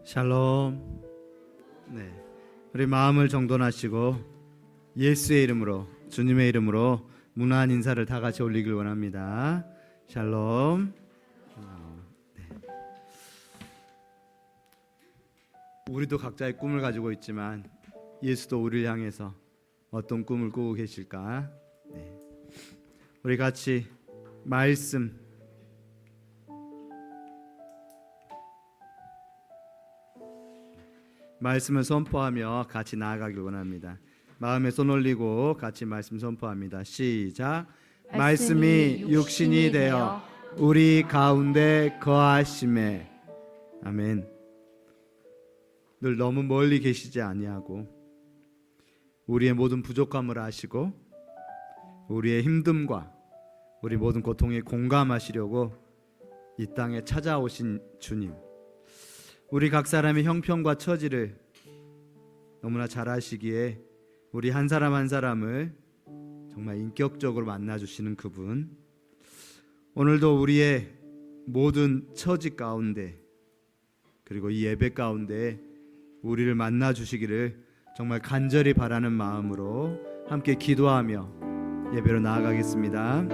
샬롬. 네, 우리 마음을 정돈하시고 예수의 이름으로, 주님의 이름으로 문안 인사를 다 같이 올리길 원합니다. 샬롬. 네. 우리도 각자의 꿈을 가지고 있지만 예수도 우리를 향해서 어떤 꿈을 꾸고 계실까? 네. 우리 같이 말씀을 선포하며 같이 나아가길 원합니다. 마음에 손 올리고 같이 말씀 선포합니다. 시작. 말씀이 육신이 되어 우리 가운데 거하심에. 아멘. 늘 너무 멀리 계시지 아니하고 우리의 모든 부족함을 아시고 우리의 힘듦과 우리 모든 고통에 공감하시려고 이 땅에 찾아오신 주님, 우리 각 사람의 형편과 처지를 너무나 잘 아시기에 우리 한 사람 한 사람을 정말 인격적으로 만나주시는 그분, 오늘도 우리의 모든 처지 가운데 그리고 이 예배 가운데 우리를 만나주시기를 정말 간절히 바라는 마음으로 함께 기도하며 예배로 나아가겠습니다.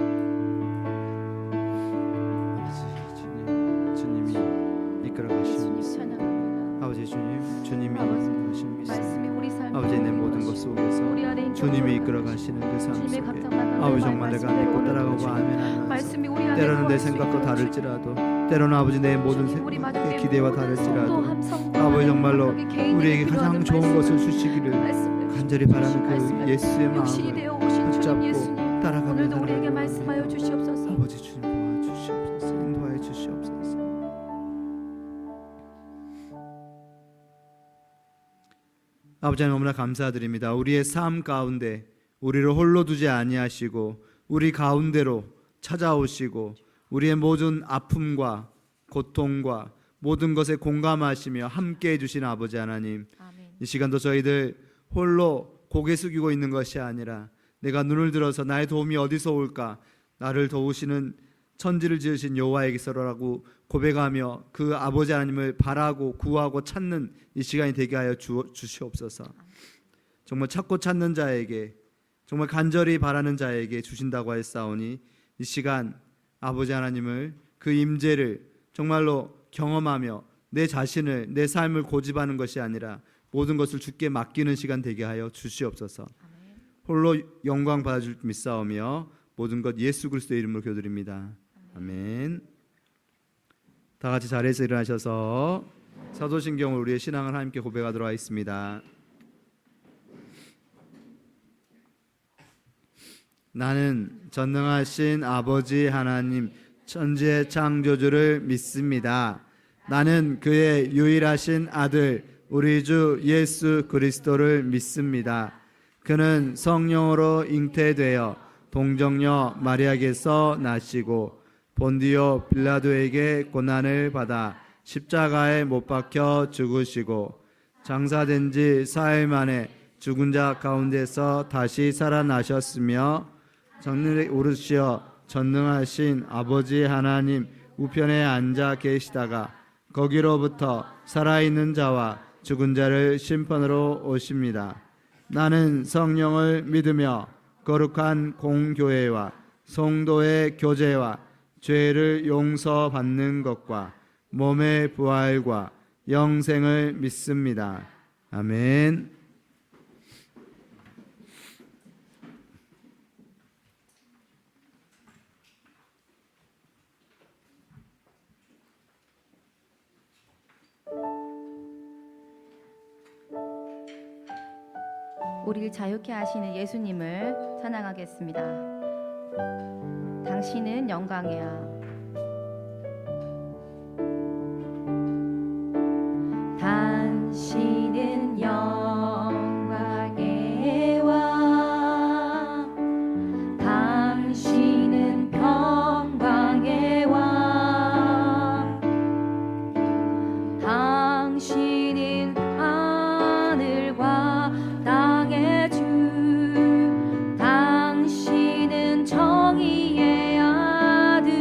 주님이 이끌어가시옵소서. 아버지 주님, 주님이 이끌어가십니다. 아버지 내 모든 것 속에서 주님이 이끌어가시는 그 삶 속에 아버지 정말 내가 믿고 따라가고 아멘하면서 때로는 내 생각과 다를지라도 때로는 아버지 내 모든 내 기대와 다를지라도 아버지 정말로 우리에게 가장 좋은 것을 주시기를 간절히 바라는 그 예수의 마음을 붙잡고 따라가며 오늘도 우리에게 말씀하여 주시옵소서. 아버지 주님 도와주시옵소서. 인도하여 주시옵소서. 아버지 너무나 감사드립니다. 우리의 삶 가운데 우리를 홀로 두지 아니하시고 우리 가운데로 찾아오시고 우리의 모든 아픔과 고통과 모든 것에 공감하시며 함께해 주신 아버지 하나님, 아멘. 이 시간도 저희들 홀로 고개 숙이고 있는 것이 아니라 내가 눈을 들어서 나의 도움이 어디서 올까, 나를 도우시는 천지를 지으신 여호와에게서라고 고백하며 그 아버지 하나님을 바라고 구하고 찾는 이 시간이 되게 하여 주시옵소서. 정말 찾고 찾는 자에게, 정말 간절히 바라는 자에게 주신다고 하였사오니 이 시간 아버지 하나님을, 그 임재를 정말로 경험하며 내 자신을, 내 삶을 고집하는 것이 아니라 모든 것을 주께 맡기는 시간 되게 하여 주시옵소서. 홀로 영광 받아줄 믿사오며 모든 것 예수 그리스도의 이름으로 기도드립니다. 아멘. 다 같이 자리에서 일어나셔서 사도신경을 우리의 신앙을 함께 고백하도록 하겠습니다. 나는 전능하신 아버지 하나님 천지의 창조주를 믿습니다. 나는 그의 유일하신 아들 우리 주 예수 그리스도를 믿습니다. 그는 성령으로 잉태되어 동정녀 마리아에게서 나시고 본디오 빌라도에게 고난을 받아 십자가에 못 박혀 죽으시고 장사된 지 사흘 만에 죽은 자 가운데서 다시 살아나셨으며 정늘에 오르시어 전능하신 아버지 하나님 우편에 앉아 계시다가 거기로부터 살아있는 자와 죽은 자를 심판으로 오십니다. 나는 성령을 믿으며 거룩한 공교회와 성도의 교제와 죄를 용서받는 것과 몸의 부활과 영생을 믿습니다. 아멘. 우리를 자유케 하시는 예수님을 찬양하겠습니다. 당신은 영광이야. 당신은 영광의 왕, 당신은 평강의 왕, 당신은 하늘과 땅의 주, 당신은 정의의 아들,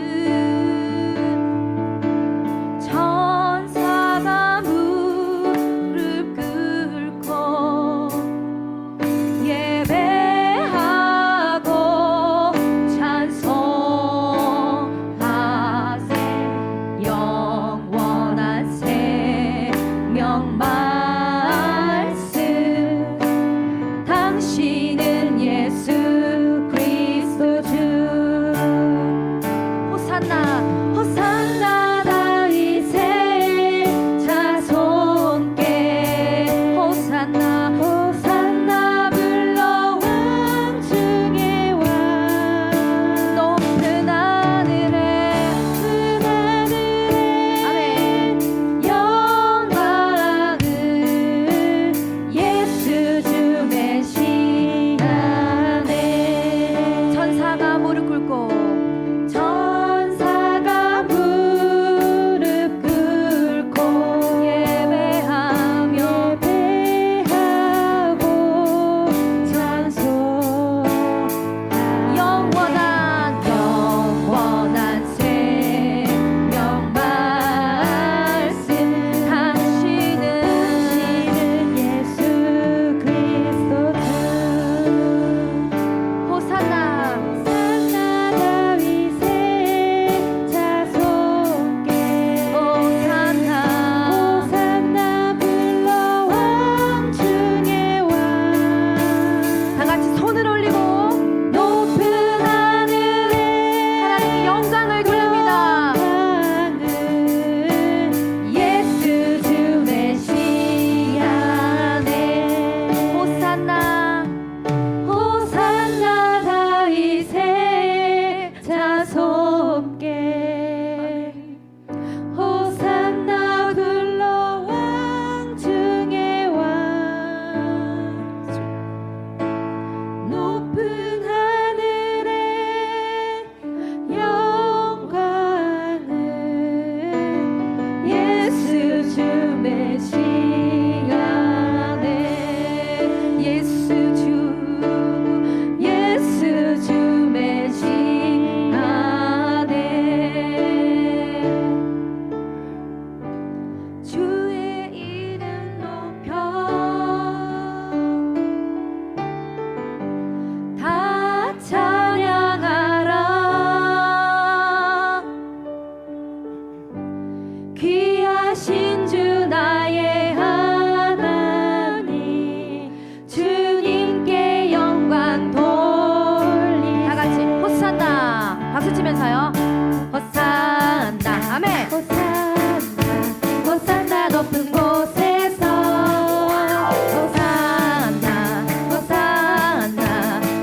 메시아네 예수 주 메시아네 주의 이름 높여 다 찬양하라 귀하신 주 나의 하나님 주님께 영광 돌리 다 같이 호산나 박수 치면서요 호산나 아멘 호산나 높은 곳에서 호산나 호산나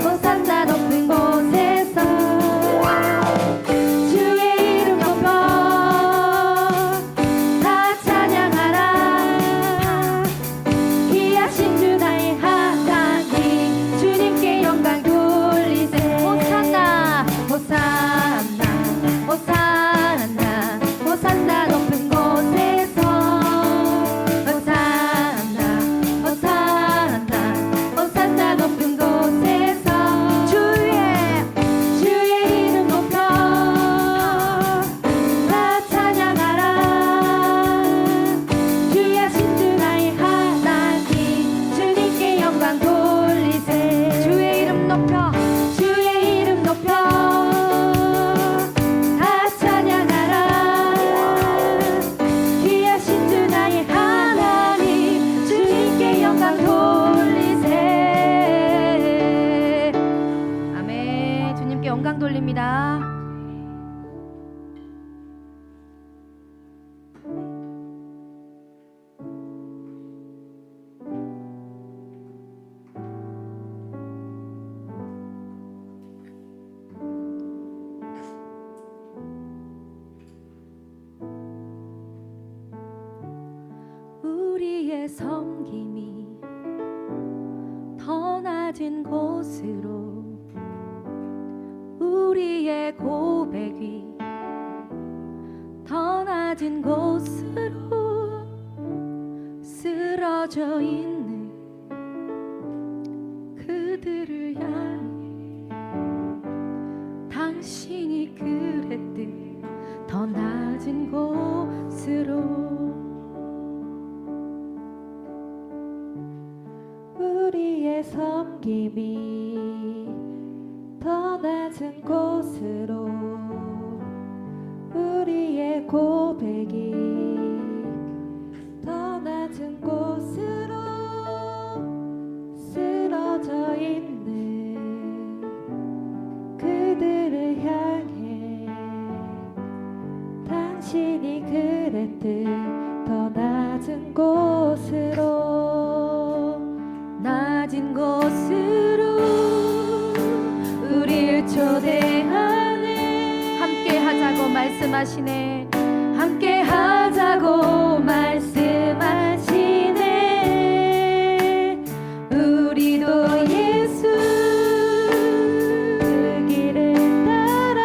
호산나 높은 곳에서 주의 이름 높여 다 찬양하라 귀하신 주 나의 하나님 주님께 영광 돌리세 호산나 호산나 호산나 호산나 높은 곳에서 호산나 호산나 호산나 높은 곳에서 주의 이름 높여 다 찬양하라 귀하신 주 나의 하나님 주님께 영광 돌리세 주의 이름 높여 다 찬양하라 귀하신 주 나의 하나님 주님께 영광 돌리세 아멘 주님께 영광 돌립니다. 우리의 섬김이 더 낮은 곳으로 우리의 고백이 더 낮은 곳으로 쓰러져 있는 그들을 향해 당신이 그랬듯 더 낮은 곳으로 우리의 섬김이 더 낮은 곳으로 우리의 고백이 더 낮은 곳으로 쓰러져 있는 그들을 향해 당신이 그랬듯 더 낮은 곳으로 우리를 초대하네 함께 하자고 말씀하시네 함께 하자고 말씀하시네 우리도 예수 그 길을 따라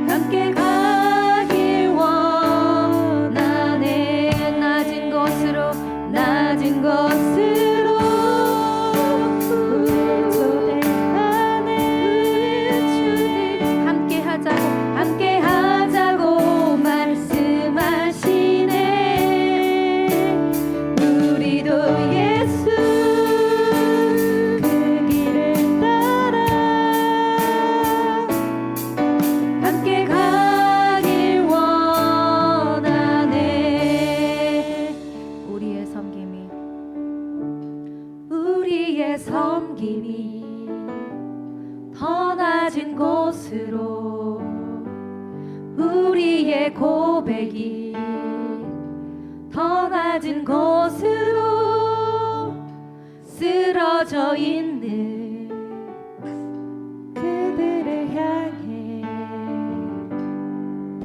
함께 가길 원하네 낮은 곳으로 우리를 초대하네 함께 하자고 말씀하시네 우리도 예수 그 길을 따라 함께 가길 원하네 우리의 섬김이 더 낮은 곳으로 우리의 고백이 더 낮은 곳으로 쓰러져 있는 그들을 향해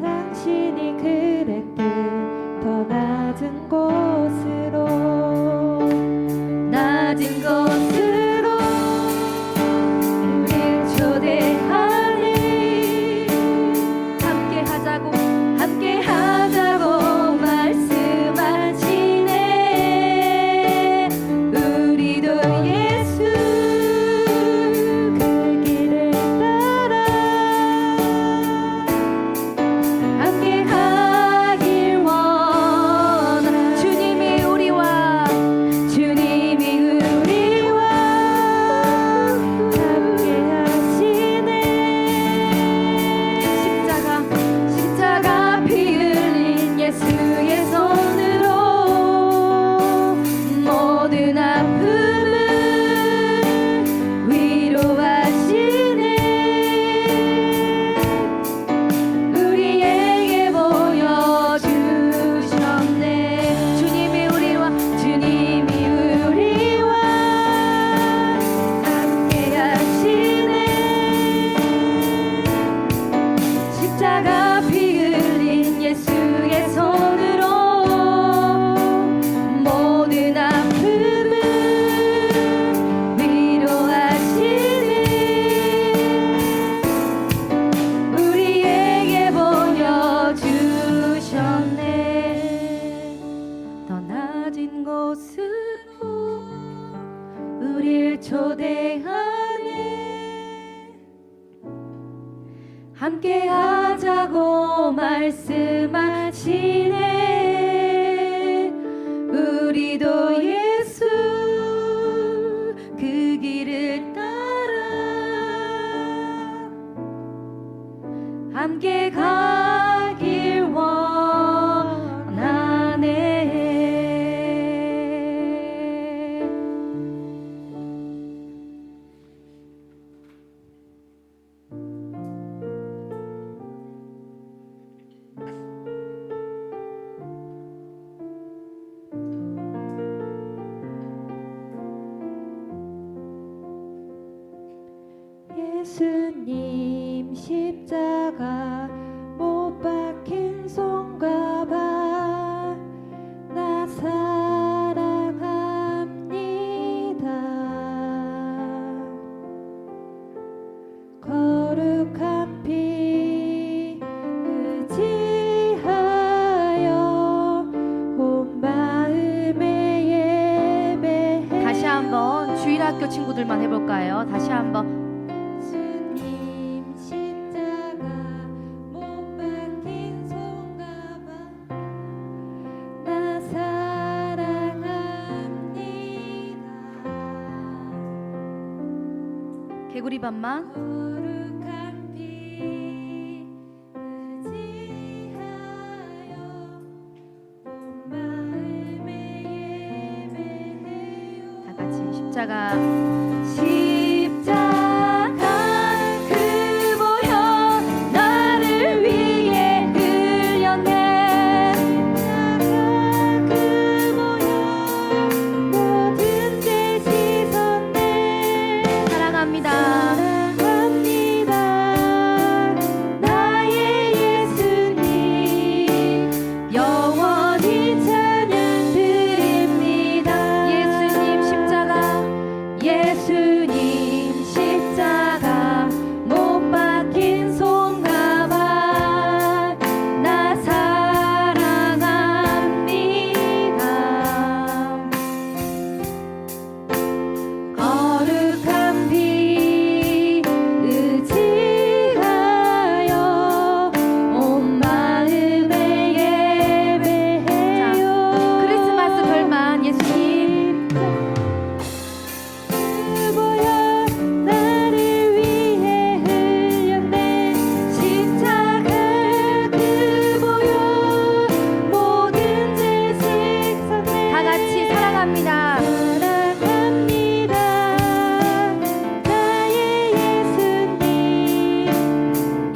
당신이 그랬듯 더 낮은 곳으로 우릴 초대하네 함께 하자고 함께 하자고 말씀하시네. 우리도 예수 그 길을 따라 함께 가길 원하네. 예수님 십자가 못 박힌 손과 발 나 사랑합니다. 거룩한 피 의지하여 온 마음에 예배해. 다시 한번 주일학교 친구들만 해볼까요? 다시 한번. 예수님 십자가 못 박힌 손과 발 나 사랑합니다. 개구리 반만. 거룩한 피 의지하여 온 마음에 예배해요. 다 같이 십자가. 십자가 그 보혈 나를 위해 흘렸네. 십자가 그 보혈 모든 죄 씻었네. 사랑합니다. 사랑합니다. 나의 예수님 영원히 찬양 드립니다. 예수님 십자가. 예수님 십자가 못 박힌 손과 발 나 사랑합니다. 거룩한 피 의지하여 온 마음에 예배해요. 크리스마스 별만 예수님. 그 보혈 나를 위해 흘렸네. 십자가 그 보혈 모든 죄 씻었네. 다 같이 사랑합니다. 사랑합니다. 나의 예수님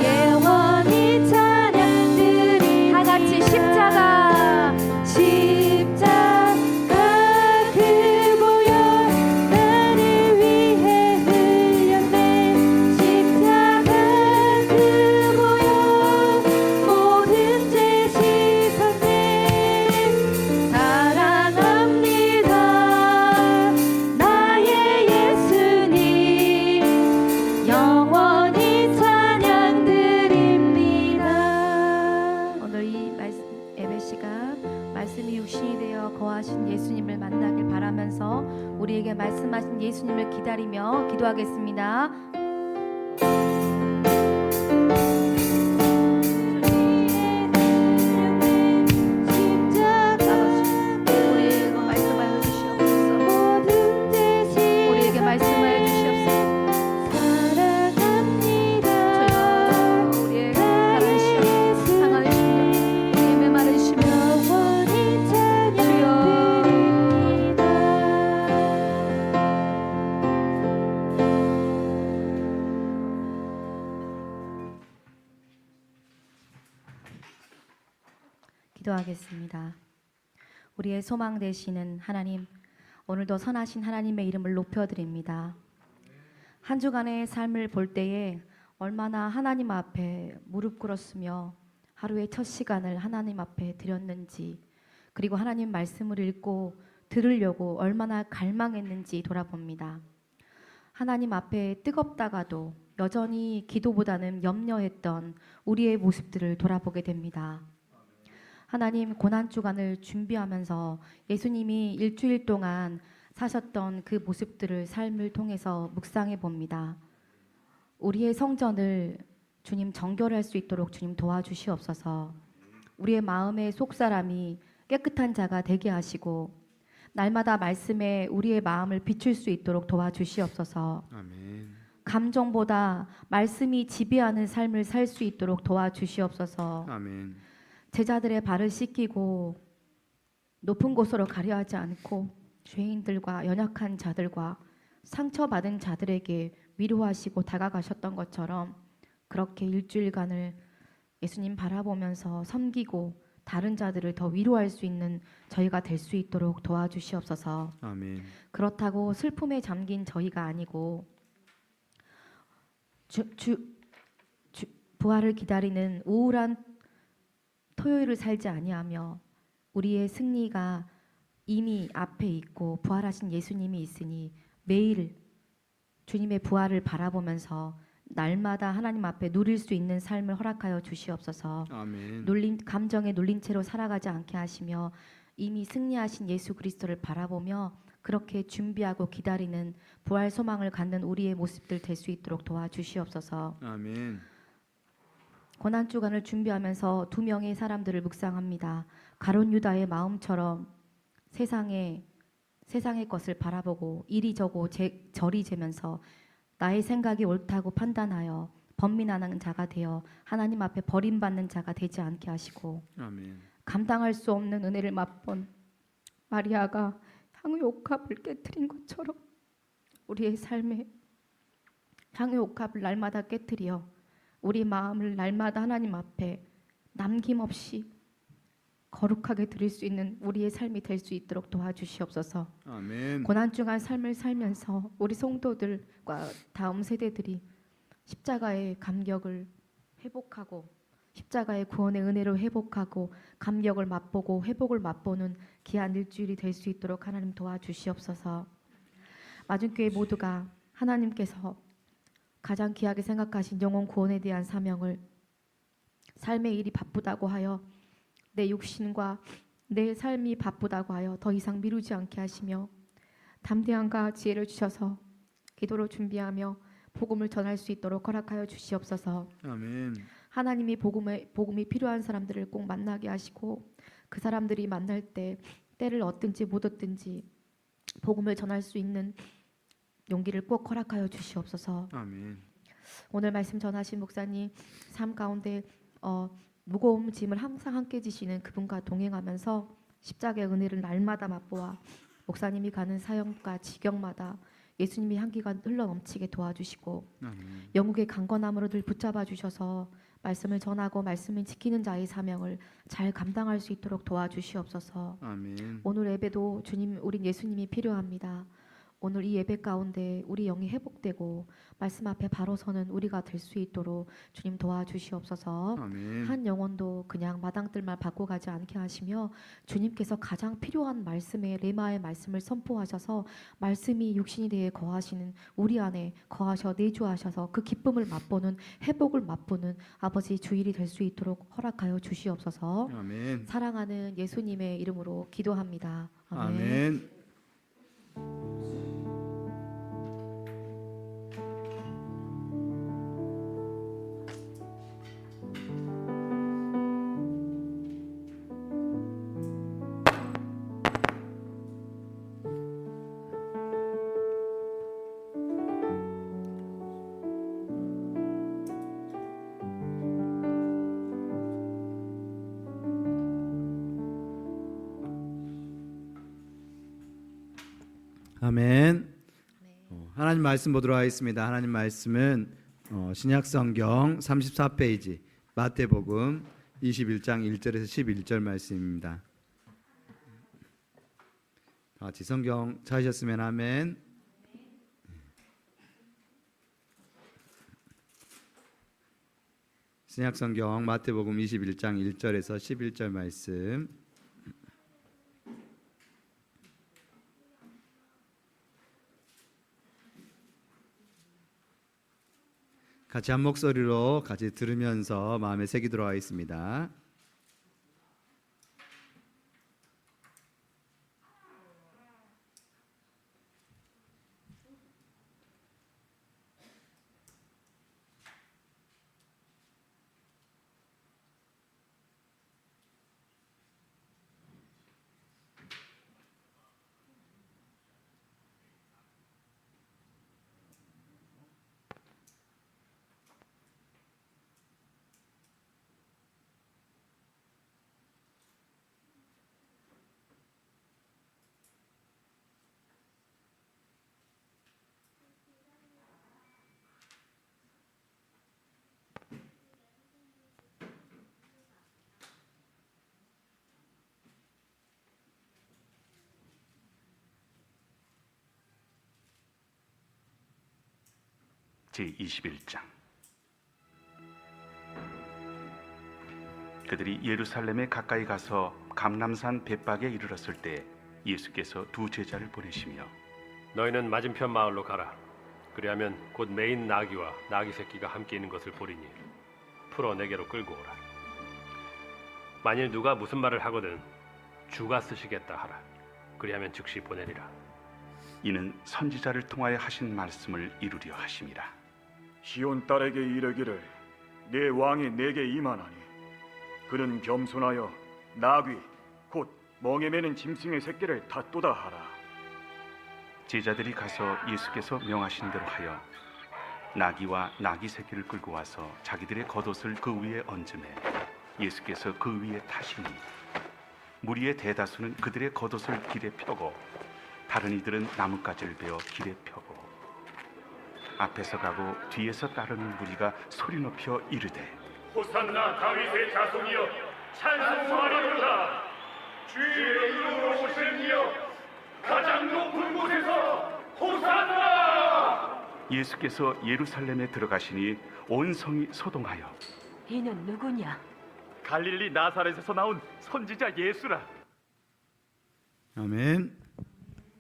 영원히 찬양 드립니다. 다 같이 십자가. 십자가 그 보혈 나를 위해 흘렸네. 십자가 그 보혈 모든 죄 씻었네. 사랑합니다. 나의 예수님 영원히 찬양 드립니다. 오늘 이 말씀 예배 시간 말씀이 육신이 되어 거하신 예수님을 만나길 바라면서 우리에게 말씀하신 예수님을 기다리며 기도하겠습니다. 우리에게 말씀하여 주시옵소서. 우리에게 말씀하여 주시옵소서. 사랑합니다. 주여 우리의 강한 시험 강한 심령 우리의 메마른 심령 영원히 찬양 드립니다. 기도하겠습니다. 우리의 소망 되시는 하나님, 오늘도 선하신 하나님의 이름을 높여드립니다. 한 주간의 삶을 볼 때에 얼마나 하나님 앞에 무릎 꿇었으며 하루의 첫 시간을 하나님 앞에 드렸는지, 그리고 하나님 말씀을 읽고 들으려고 얼마나 갈망했는지 돌아봅니다. 하나님 앞에 뜨겁다가도 여전히 기도보다는 염려했던 우리의 모습들을 돌아보게 됩니다. 하나님, 고난주간을 준비하면서 예수님이 일주일 동안 사셨던 그 모습들을 삶을 통해서 묵상해 봅니다. 우리의 성전을 주님 정결할 수 있도록 주님 도와주시옵소서. 우리의 마음의 속사람이 깨끗한 자가 되게 하시고 날마다 말씀에 우리의 마음을 비출 수 있도록 도와주시옵소서. 아멘. 감정보다 말씀이 지배하는 삶을 살 수 있도록 도와주시옵소서. 아멘. 제자들의 발을 씻기고 높은 곳으로 가려 하지 않고 죄인들과 연약한 자들과 상처받은 자들에게 위로하시고 다가가셨던 것처럼 그렇게 일주일간을 예수님 바라보면서 섬기고 다른 자들을 더 위로할 수 있는 저희가 될 수 있도록 도와주시옵소서. 아멘. 그렇다고 슬픔에 잠긴 저희가 아니고 부활을 기다리는 우울한 토요일을 살지 아니하며 우리의 승리가 이미 앞에 있고 부활하신 예수님이 있으니 매일 주님의 부활을 바라보면서 날마다 하나님 앞에 누릴 수 있는 삶을 허락하여 주시옵소서. 아멘. 감정에 눌린 채로 살아가지 않게 하시며 이미 승리하신 예수 그리스도를 바라보며 그렇게 준비하고 기다리는 부활 소망을 갖는 우리의 모습들 될 수 있도록 도와주시옵소서. 아멘. 고난 주간을 준비하면서 두 명의 사람들을 묵상합니다. 가룟 유다의 마음처럼 세상의 것을 바라보고 이리저고 저리 재면서 나의 생각이 옳다고 판단하여 번민하는 자가 되어 하나님 앞에 버림받는 자가 되지 않게 하시고 아멘. 감당할 수 없는 은혜를 맛본 마리아가 향유 옥합을 깨뜨린 것처럼 우리의 삶에 향유 옥합을 날마다 깨뜨려 우리 마음을 날마다 하나님 앞에 남김없이 거룩하게 드릴 수 있는 우리의 삶이 될 수 있도록 도와주시옵소서. 아멘. 고난 중한 삶을 살면서 우리 성도들과 다음 세대들이 십자가의 감격을 회복하고 십자가의 구원의 은혜를 회복하고 감격을 맛보고 회복을 맛보는 귀한 일주일이 될 수 있도록 하나님 도와주시옵소서. 마중교회 모두가 하나님께서 가장 귀하게 생각하신 영혼 구원에 대한 사명을 삶의 일이 바쁘다고 하여 내 육신과 내 삶이 바쁘다고 하여 더 이상 미루지 않게 하시며 담대함과 지혜를 주셔서 기도로 준비하며 복음을 전할 수 있도록 허락하여 주시옵소서. 아멘. 하나님이 복음이 필요한 사람들을 꼭 만나게 하시고 그 사람들이 만날 때 때를 얻든지 못 얻든지 복음을 전할 수 있는 용기를 꼭 허락하여 주시옵소서. 아멘. 오늘 말씀 전하신 목사님 삶 가운데 무거운 짐을 항상 함께 지시는 그분과 동행하면서 십자가의 은혜를 날마다 맛보아 목사님이 가는 사역과 지경마다 예수님의 향기가 흘러넘치게 도와주시고 아멘. 영국의 강건함으로 늘 붙잡아 주셔서 말씀을 전하고 말씀을 지키는 자의 사명을 잘 감당할 수 있도록 도와주시옵소서. 아멘. 오늘 예배도 주님, 우린 예수님이 필요합니다. 오늘 이 예배 가운데 우리 영이 회복되고 말씀 앞에 바로 서는 우리가 될 수 있도록 주님 도와주시옵소서. 아멘. 한 영혼도 그냥 마당들만 받고 가지 않게 하시며 주님께서 가장 필요한 말씀의 레마의 말씀을 선포하셔서 말씀이 육신이 되어 거하시는 우리 안에 거하셔 내주하셔서 그 기쁨을 맛보는 회복을 맛보는 아버지 주일이 될 수 있도록 허락하여 주시옵소서. 아멘. 사랑하는 예수님의 이름으로 기도합니다. 아멘. 아멘. 아멘. 하나님 말씀 보도록 하겠습니다. 하나님 말씀은 신약 성경 34페이지 마태복음 21장 1절에서 11절 말씀입니다. 다 같이 성경 찾으셨으면 아멘. 신약 성경 마태복음 21장 1절에서 11절 말씀. 같이 한 목소리로 같이 들으면서 마음에 새기도록 하겠습니다. 제21장. 그들이 예루살렘에 가까이 가서 감람산 벳박에 이르렀을 때 예수께서 두 제자를 보내시며 너희는 맞은편 마을로 가라. 그리하면 곧 메인 나귀와 나귀 새끼가 함께 있는 것을 보리니 풀어 내게로 끌고 오라. 만일 누가 무슨 말을 하거든 주가 쓰시겠다 하라. 그리하면 즉시 보내리라. 이는 선지자를 통하여 하신 말씀을 이루려 하심이라. 시온 딸에게 이르기를 내 왕이 내게 임하나니 그는 겸손하여 나귀 곧 멍에 매는 짐승의 새끼를 닫도다 하라. 제자들이 가서 예수께서 명하신 대로 하여 나귀와 나귀 새끼를 끌고 와서 자기들의 겉옷을 그 위에 얹으매 예수께서 그 위에 타시니 무리의 대다수는 그들의 겉옷을 길에 펴고 다른 이들은 나뭇가지를 베어 길에 펴고 앞에서 가고 뒤에서 따르는 무리가 소리 높여 이르되 호산나 다윗의 자손이여 찬송하리로다. 주의 이름으로 오시는 이여 가장 높은 곳에서 호산나. 예수께서 예루살렘에 들어가시니 온 성이 소동하여 이는 누구냐? 갈릴리 나사렛에서 나온 선지자 예수라. 아멘.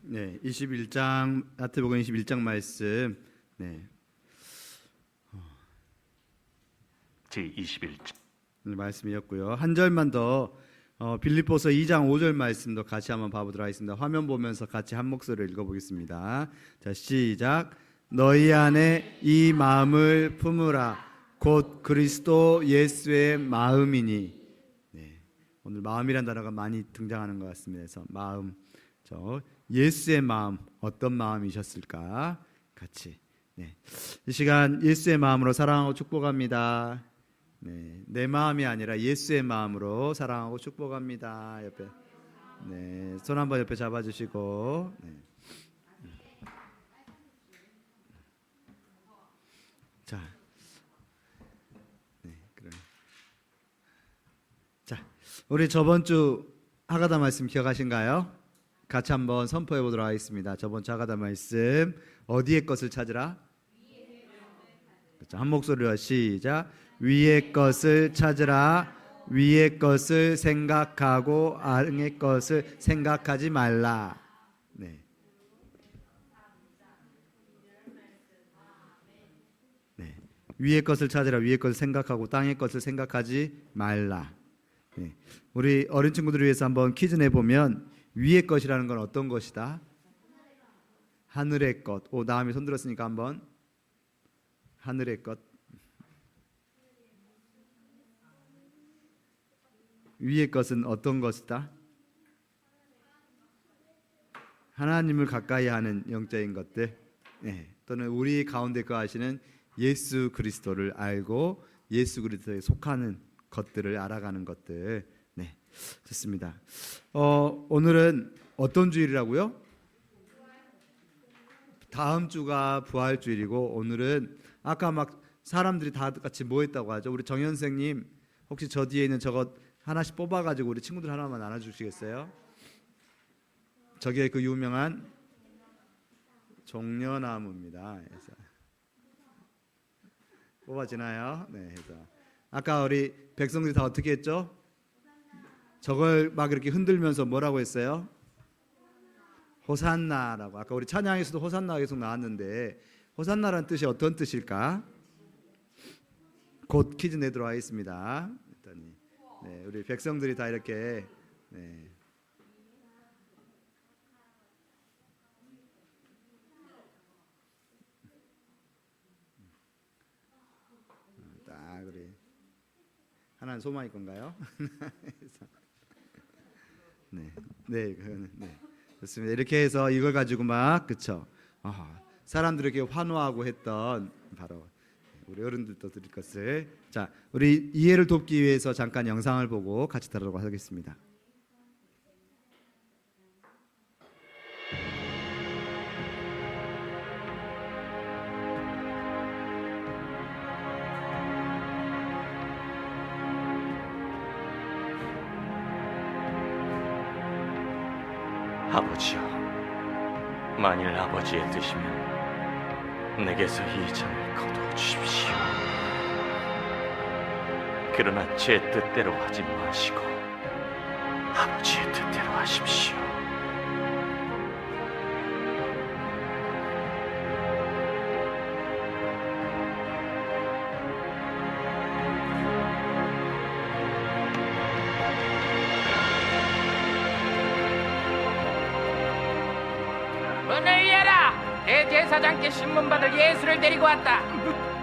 네, 21장 마태복음 21장 말씀. 네. 제21장. 말씀이었고요. 한 절만 더 빌립보서 2장 5절 말씀도 같이 한번 봐보도록 하겠습니다. 화면 보면서 같이 한 목소리로 읽어보겠습니다. 자, 시작. 너희 안에 이 마음을 품으라. 곧 그리스도 예수의 마음이니. 네, 오늘 마음이란 단어가 많이 등장하는 것 같습니다. 그래서 마음, 예수의 마음 어떤 마음이셨을까? 같이. 네, 이 시간 예수의 마음으로 사랑하고 축복합니다. 네, 내 마음이 아니라 예수의 마음으로 사랑하고 축복합니다. 옆에, 네, 손 한번 옆에 잡아주시고, 네. 자, 네, 그럼, 자, 우리 저번 주 하가다 말씀 기억하신가요? 같이 한번 선포해 보도록 하겠습니다. 저번 주 하가다 말씀 어디의 것을 찾으라? 그렇죠. 한 목소리로 시작. 위의 것을 찾으라. 위의 것을 생각하고 아래의 것을 생각하지 말라. 네. 네. 위의 것을 찾으라. 위의 것을 생각하고 땅의 것을 생각하지 말라. 네. 우리 어린 친구들을 위해서 한번 퀴즈 내보면 위의 것이라는 건 어떤 것이다? 하늘의 것. 오, 나음이 손 들었으니까 한번 하늘의 것. 위의 것은 어떤 것이다? 하나님을 가까이 하는 영적인 것들, 네. 또는 우리 가운데 거하시는 예수 그리스도를 알고 예수 그리스도에 속하는 것들을 알아가는 것들. 네, 좋습니다. 오늘은 어떤 주일이라고요? 다음 주가 부활주일이고 오늘은 아까 막 사람들이 다 같이 모였다고 하죠. 우리 정현생님 혹시 저 뒤에 있는 저것 하나씩 뽑아가지고 우리 친구들 하나만 나눠주시겠어요? 저게 그 유명한 종려나무입니다. 그래서 뽑아지나요? 네, 해서 아까 우리 백성들이 다 어떻게 했죠? 저걸 막 이렇게 흔들면서 뭐라고 했어요? 호산나라고. 아까 우리 찬양에서도 호산나가 계속 나왔는데 호산나라는 뜻이 어떤 뜻일까? 곧 퀴즈 내도록 하겠습니다. 네, 우리 백성들이 다 이렇게 네. 딱 우리 하나는 소마이 건가요? 네, 네, 그거는 네. 좋습니다. 이렇게 해서 이걸 가지고 막 그쵸? 사람들에게 환호하고 했던 바로 우리 어른들도 드릴 것을. 자, 우리 이해를 돕기 위해서 잠깐 영상을 보고 같이 따르도록 하겠습니다. 아버지여, 만일 아버지의 뜻이면 내게서 이 잔을 거두어 주십시오. 그러나 제 뜻대로 하지 마시고 아버지의 뜻대로 하십시오. 문을 열어! 대제사장께 신문받을 예수를 데리고 왔다.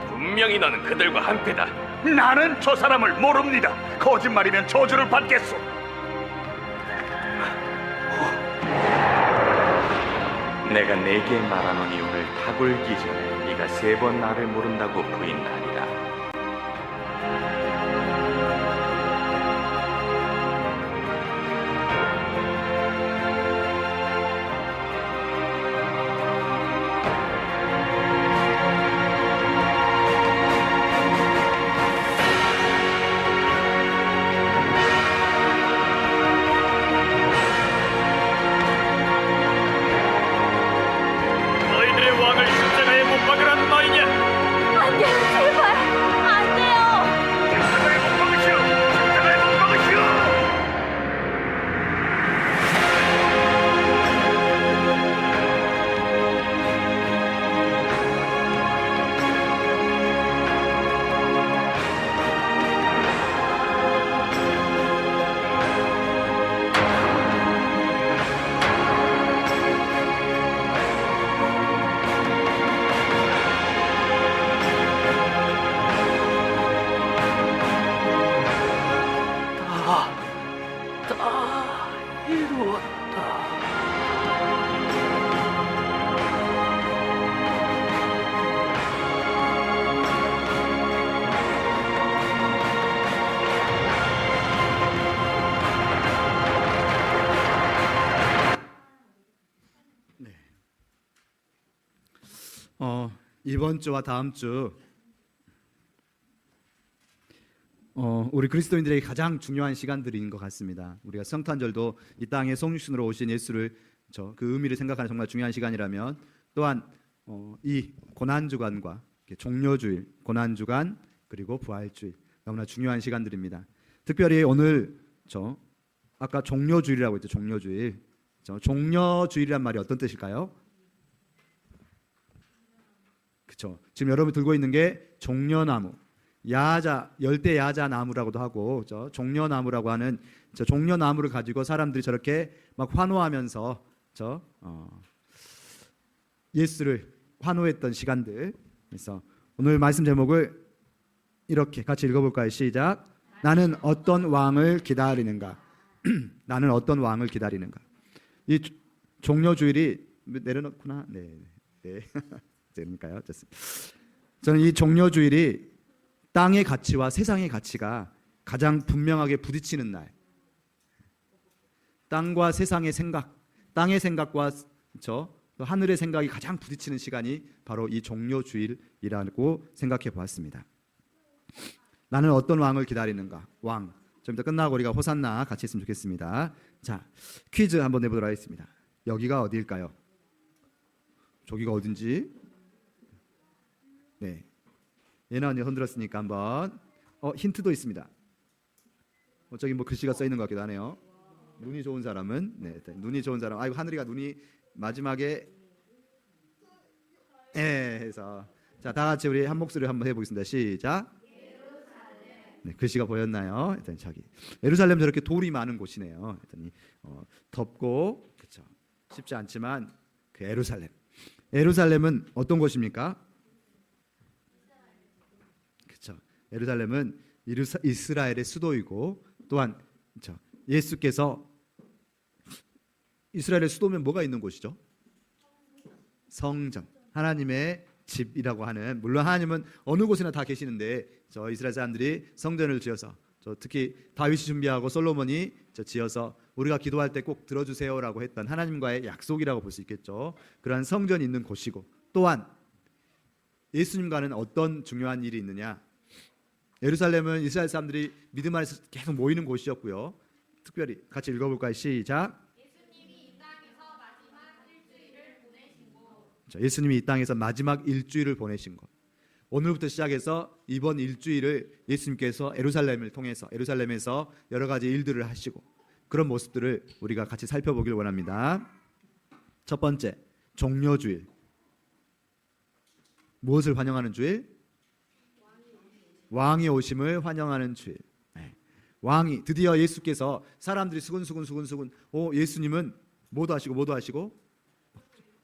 분명히 너는 그들과 한패다. 나는 저 사람을 모릅니다. 거짓말이면 저주를 받겠소. 내가 네게 말하노니 오늘 탁울기 전에 네가 3번 나를 모른다고 부인하리라. 너희들의 왕을 십자가에 못 박으란 말이냐? 안 돼요, 제발. 안 돼요. 십자가에 못 박으시오! 십자가에 못 박으시오! 다 이루었다. 이번 주와 다음 주 우리 그리스도인들에게 가장 중요한 시간들인 것 같습니다. 우리가 성탄절도 이 땅에 성육신으로 오신 예수를 그 의미를 생각하는 정말 중요한 시간이라면, 또한 이 고난주간과 종려주일, 고난주간 그리고 부활주일 너무나 중요한 시간들입니다. 특별히 오늘 아까 종려주일이라고 했죠. 종려주일. 종려주일이란 말이 어떤 뜻일까요? 그렇죠. 지금 여러분 들고 있는 게 종려나무, 야자, 열대 야자 나무라고도 하고, 종려나무라고 하는 종려나무를 가지고 사람들이 저렇게 막 환호하면서 예수를 환호했던 시간들. 그래서 오늘 말씀 제목을 이렇게 같이 읽어볼까요? 시작. 나는 어떤 왕을 기다리는가? 나는 어떤 왕을 기다리는가? 이 종려주일이 내려놓구나. 네. 그러니까요. 좋습니다. 저는 이 종려주일이 땅의 가치와 세상의 가치가 가장 분명하게 부딪히는 날, 땅과 세상의 생각, 땅의 생각과 하늘의 생각이 가장 부딪히는 시간이 바로 이 종려주일이라고 생각해 보았습니다. 나는 어떤 왕을 기다리는가? 왕. 좀 이따 끝나고 우리가 호산나 같이 했으면 좋겠습니다. 자, 퀴즈 한번 내보도록 하겠습니다. 여기가 어디일까요? 저기가 어딘지? 네. 예나 언니 흔들었으니까 한번 힌트도 있습니다. 저기 뭐 글씨가 써 있는 것 같기도 하네요. 눈이 좋은 사람은 눈이 좋은 사람. 아이고, 하늘이가 눈이 마지막에 해서 자, 다 같이 우리 한 목소리 한번 해보겠습니다. 시작. 네, 글씨가 보였나요? 일단 저기 예루살렘 저렇게 돌이 많은 곳이네요. 일단 덥고 그렇죠. 쉽지 않지만 그 예루살렘은 어떤 곳입니까? 그렇죠. 예루살렘은 이스라엘의 수도이고, 또한 그렇죠. 예수께서 이스라엘의 수도면 뭐가 있는 곳이죠? 성전, 하나님의 집이라고 하는, 물론 하나님은 어느 곳에나 다 계시는데 이스라엘 사람들이 성전을 지어서 특히 다윗이 준비하고 솔로몬이 지어서 우리가 기도할 때 꼭 들어주세요라고 했던 하나님과의 약속이라고 볼 수 있겠죠. 그러한 성전이 있는 곳이고, 또한 예수님과는 어떤 중요한 일이 있느냐? 예루살렘은 이스라엘 사람들이 믿음 안에서 계속 모이는 곳이었고요. 특별히 같이 읽어볼까요? 시작. 예수님이 이 땅에서 마지막 일주일을 보내신 곳. 예수님이 이 땅에서 마지막 일주일을 보내신 것. 오늘부터 시작해서 이번 일주일을 예수님께서 예루살렘에서 여러 가지 일들을 하시고 그런 모습들을 우리가 같이 살펴보길 원합니다. 첫 번째, 종려주일. 무엇을 환영하는 주일? 왕이 오심을 환영하는 주일. 왕이 드디어 예수께서 사람들이 수근수근 예수님은 뭐도 하시고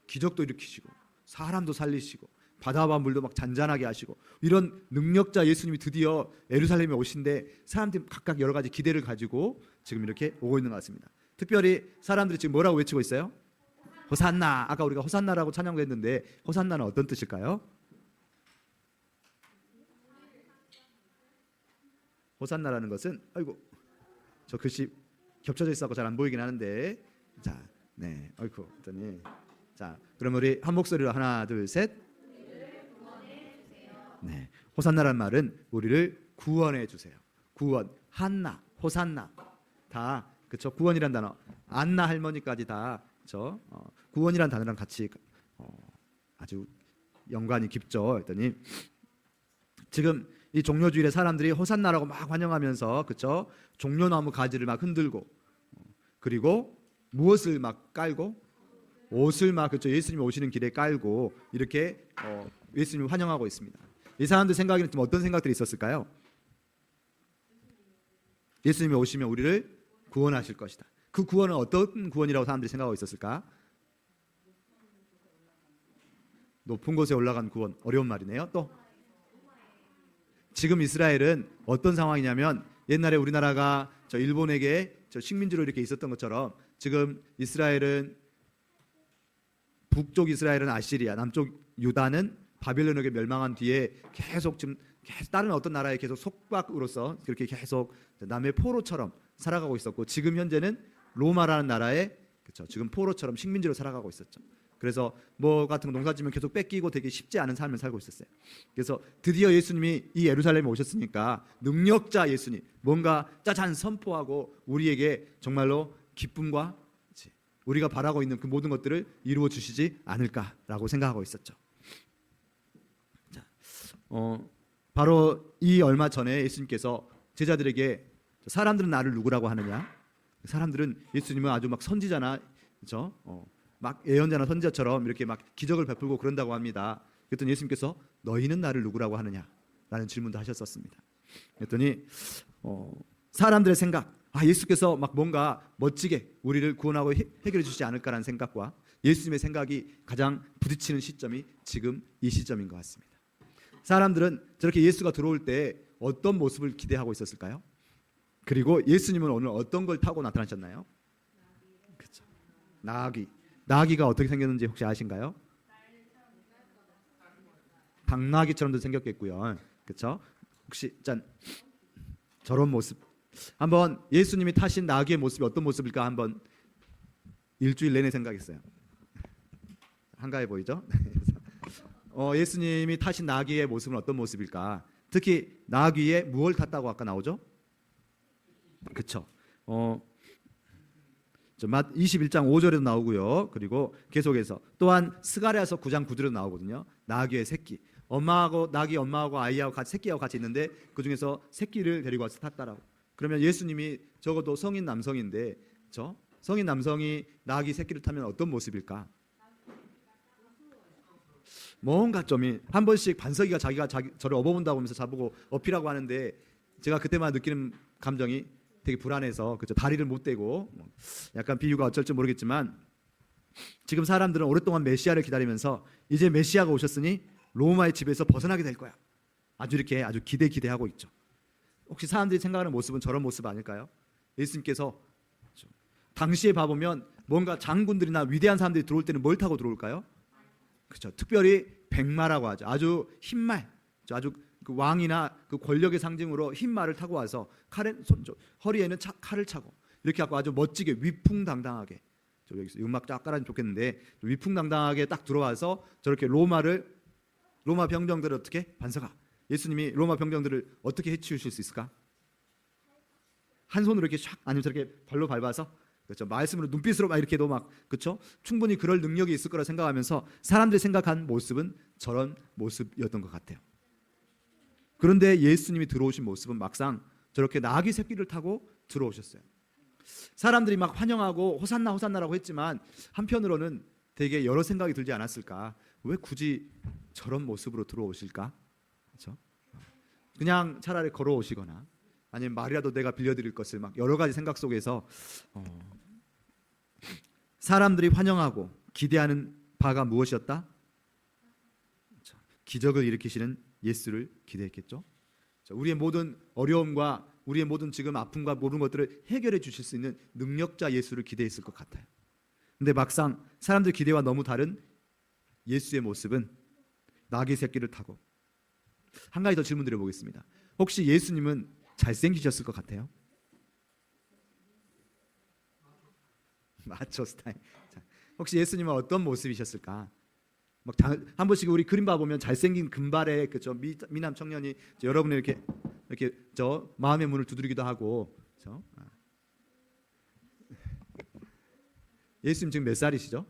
기적도 일으키시고 사람도 살리시고 바다와 물도 막 잔잔하게 하시고 이런 능력자 예수님이 드디어 예루살렘에 오신데 사람들이 각각 여러 가지 기대를 가지고 지금 이렇게 오고 있는 것 같습니다. 특별히 사람들이 지금 뭐라고 외치고 있어요? 호산나. 아까 우리가 호산나라고 찬양도 했는데 호산나는 어떤 뜻일까요? 호산나라는 것은 아이고 저 글씨 겹쳐져 있어서 잘 안 보이긴 하는데 자, 네, 아이고 했더니 자, 그럼 우리 한 목소리로 하나, 둘, 셋. 네, 호산나라는 말은 우리를 구원해 주세요. 구원, 한나, 호산나 다 그쵸? 구원이란 단어, 안나 할머니까지 다 그쵸? 구원이란 단어랑 같이 아주 연관이 깊죠. 했더니 지금 이 종려주일에 사람들이 호산나라고 막 환영하면서 그쵸? 종려나무 가지를 막 흔들고 그리고 무엇을 막 깔고 옷을 막 그쵸? 예수님이 오시는 길에 깔고 이렇게 예수님을 환영하고 있습니다. 이 사람들 생각에는 좀 어떤 생각들이 있었을까요? 예수님이 오시면 우리를 구원하실 것이다. 그 구원은 어떤 구원이라고 사람들이 생각하고 있었을까? 높은 곳에 올라간 구원. 어려운 말이네요. 또 지금 이스라엘은 어떤 상황이냐면 옛날에 우리나라가 저 일본에게 저 식민지로 이렇게 있었던 것처럼 지금 이스라엘은 북쪽 이스라엘은 아시리아, 남쪽 유다는 바벨론에게 멸망한 뒤에 계속 다른 어떤 나라에 계속 속박으로서 그렇게 계속 남의 포로처럼 살아가고 있었고 지금 현재는 로마라는 나라에 그렇죠. 지금 포로처럼 식민지로 살아가고 있었죠. 그래서 뭐 같은 거 농사지면 계속 뺏기고 되게 쉽지 않은 삶을 살고 있었어요. 그래서 드디어 예수님이 이 예루살렘에 오셨으니까 능력자 예수님 뭔가 짜잔 선포하고 우리에게 정말로 기쁨과 우리가 바라고 있는 그 모든 것들을 이루어 주시지 않을까라고 생각하고 있었죠. 자, 바로 이 얼마 전에 예수님께서 제자들에게 사람들은 나를 누구라고 하느냐? 사람들은 예수님은 아주 막 선지자나 그렇죠? 막 예언자나 선지자처럼 이렇게 막 기적을 베풀고 그런다고 합니다. 그랬더니 예수님께서 너희는 나를 누구라고 하느냐? 라는 질문도 하셨었습니다. 그랬더니 사람들의 생각, 예수께서 막 뭔가 멋지게 우리를 구원하고 해결해 주시지 않을까라는 생각과 예수님의 생각이 가장 부딪히는 시점이 지금 이 시점인 것 같습니다. 사람들은 저렇게 예수가 들어올 때 어떤 모습을 기대하고 있었을까요? 그리고 예수님은 오늘 어떤 걸 타고 나타나셨나요? 그렇죠. 나귀가 어떻게 생겼는지 혹시 아신가요? 당나귀처럼도 생겼겠고요. 그렇죠? 혹시 저런 모습 한번 예수님이 타신 나귀의 모습이 어떤 모습일까 한번 일주일 내내 생각했어요. 한가해 보이죠? 예수님이 타신 나귀의 모습은 어떤 모습일까? 특히 나귀에 무엇을 탔다고 아까 나오죠? 그렇죠. 마 21장 5절에도 나오고요. 그리고 계속해서 또한 스가랴서 9장 9절에도 나오거든요. 나귀의 새끼. 나귀 엄마하고 아이하고 같이 새끼하고 같이 있는데 그 중에서 새끼를 데리고 와서 탔다라고. 그러면 예수님이 적어도 성인 남성인데, 성인 남성이 나귀 새끼를 타면 어떤 모습일까? 뭔가 좀 한 번씩 반석이가 자기가 저를 업어본다고 하면서 자보고 업히라고 하는데 제가 그때만 느끼는 감정이 되게 불안해서 그렇죠. 다리를 못 대고 약간 비유가 어쩔지 모르겠지만 지금 사람들은 오랫동안 메시아를 기다리면서 이제 메시아가 오셨으니 로마의 집에서 벗어나게 될 거야. 아주 기대하고 있죠. 혹시 사람들이 생각하는 모습은 저런 모습 아닐까요? 예수님께서 당시에 봐보면 뭔가 장군들이나 위대한 사람들이 들어올 때는 뭘 타고 들어올까요? 그렇죠. 특별히 백마라고 하죠. 아주 흰 말, 아주 그 왕이나 그 권력의 상징으로 흰 말을 타고 와서 허리에는 칼을 차고 이렇게 하고 아주 멋지게 위풍당당하게 여기서 음악 쫙 깔아주면 좋겠는데 위풍당당하게 딱 들어와서 저렇게 로마 병정들을 어떻게 반석아 예수님이 로마 병정들을 어떻게 해치우실 수 있을까? 한 손으로 이렇게 샥 아니면 저렇게 발로 밟아서 그렇죠. 말씀으로 눈빛으로 막 이렇게도 막 그렇죠. 충분히 그럴 능력이 있을 거라 생각하면서 사람들이 생각한 모습은 저런 모습이었던 것 같아요. 그런데 예수님이 들어오신 모습은 막상 저렇게 나귀 새끼를 타고 들어오셨어요. 사람들이 막 환영하고 호산나 호산나라고 했지만 한편으로는 되게 여러 생각이 들지 않았을까? 왜 굳이 저런 모습으로 들어오실까? 그렇죠? 그냥 차라리 걸어오시거나 아니면 말이라도 내가 빌려드릴 것을 막 여러 가지 생각 속에서 사람들이 환영하고 기대하는 바가 무엇이었다? 그렇죠. 기적을 일으키시는 예수를 기대했겠죠. 우리의 모든 어려움과 우리의 모든 지금 아픔과 모든 것들을 해결해 주실 수 있는 능력자 예수를 기대했을 것 같아요. 근데 막상 사람들 기대와 너무 다른 예수의 모습은 나귀 새끼를 타고. 한 가지 더 질문 드려보겠습니다. 혹시 예수님은 잘생기셨을 것 같아요? 마초 스타일. 자, 혹시 예수님은 어떤 모습이셨을까? 막 한 번씩 우리 그림 봐보면 잘생긴 금발의 그저 미남 청년이 여러분의 이렇게 저 마음의 문을 두드리기도 하고. 그렇죠? 예수님 지금 몇 살이시죠?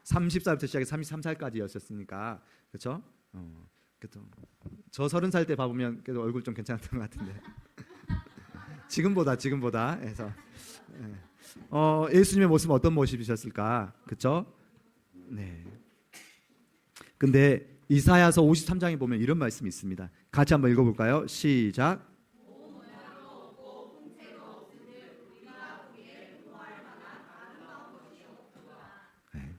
30살부터 시작해서 33살까지였었으니까 그렇죠? 저 30살 때 봐보면 그래도 얼굴 좀 괜찮았던 것 같은데 지금보다 해서 예수님의 모습은 어떤 모습이셨을까? 그렇죠? 네. 근데 이사야서 53장에 보면 이런 말씀이 있습니다. 같이 한번 읽어볼까요? 시작. 네.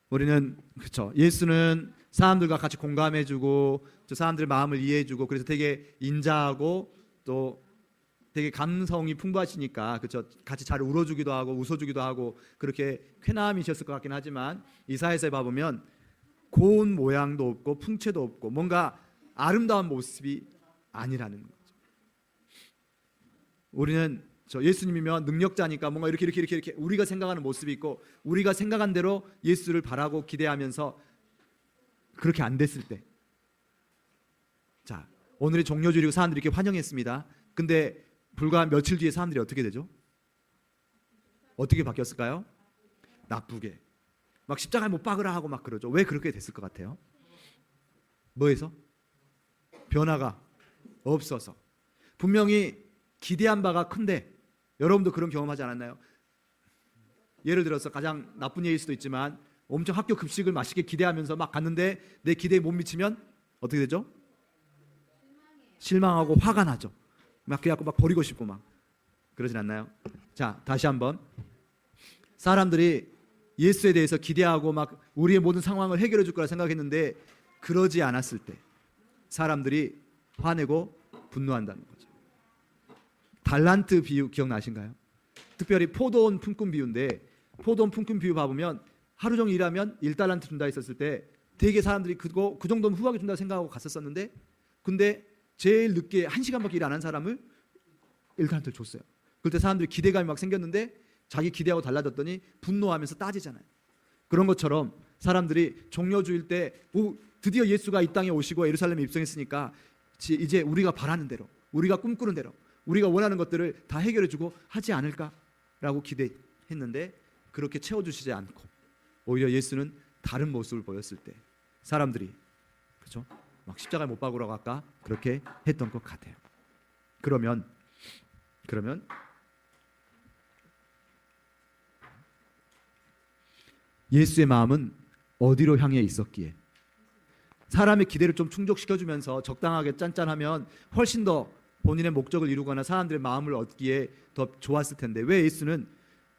우리는 그렇죠. 예수는 사람들과 같이 공감해주고 저 사람들 마음을 이해해주고 그래서 되게 인자하고 또 되게 감성이 풍부하시니까 그렇죠. 같이 잘 울어주기도 하고 웃어주기도 하고 그렇게 쾌남이셨을 것 같긴 하지만 이사야서에 봐보면 고운 모양도 없고 풍채도 없고 뭔가 아름다운 모습이 아니라는 거죠. 우리는 저 예수님이면 능력자니까 뭔가 이렇게 우리가 생각하는 모습이 있고 우리가 생각한 대로 예수를 바라고 기대하면서 그렇게 안 됐을 때, 자 오늘이 종료주일이고 사람들이 이렇게 환영했습니다. 근데 불과 며칠 뒤에 사람들이 어떻게 되죠? 어떻게 바뀌었을까요? 나쁘게 막 십자가에 못 박으라 하고 막 그러죠. 왜 그렇게 됐을 것 같아요? 뭐에서? 변화가 없어서. 분명히 기대한 바가 큰데 여러분도 그런 경험하지 않았나요? 예를 들어서 가장 나쁜 예일 수도 있지만 엄청 학교 급식을 맛있게 기대하면서 막 갔는데 내 기대에 못 미치면 어떻게 되죠? 실망하고 화가 나죠. 막 그래갖고 막 버리고 싶고 막 그러진 않나요? 자 다시 한번 사람들이 예수에 대해서 기대하고 막 우리의 모든 상황을 해결해 줄 거라 생각했는데 그러지 않았을 때 사람들이 화내고 분노한다는 거죠. 달란트 비유 기억나신가요? 특별히 포도원 품꾼 비유인데 포도원 품꾼 비유 봐보면 하루 종일 일하면 1달란트 준다 했었을 때 되게 사람들이 그 정도면 후하게 준다고 생각하고 갔었었는데 근데 제일 늦게 1시간밖에 일 안 한 사람을 1달란트를 줬어요. 그때 사람들이 기대감이 막 생겼는데 자기 기대하고 달라졌더니 분노하면서 따지잖아요. 그런 것처럼 사람들이 종료주일 때 드디어 예수가 이 땅에 오시고 예루살렘에 입성했으니까 이제 우리가 바라는 대로 우리가 꿈꾸는 대로 우리가 원하는 것들을 다 해결해주고 하지 않을까라고 기대했는데 그렇게 채워주시지 않고 오히려 예수는 다른 모습을 보였을 때 사람들이 그렇죠? 막 십자가에 못 박으라고 아까 그렇게 했던 것 같아요. 그러면 예수의 마음은 어디로 향해 있었기에 사람의 기대를 좀 충족시켜주면서 적당하게 짠짠하면 훨씬 더 본인의 목적을 이루거나 사람들의 마음을 얻기에 더 좋았을 텐데 왜 예수는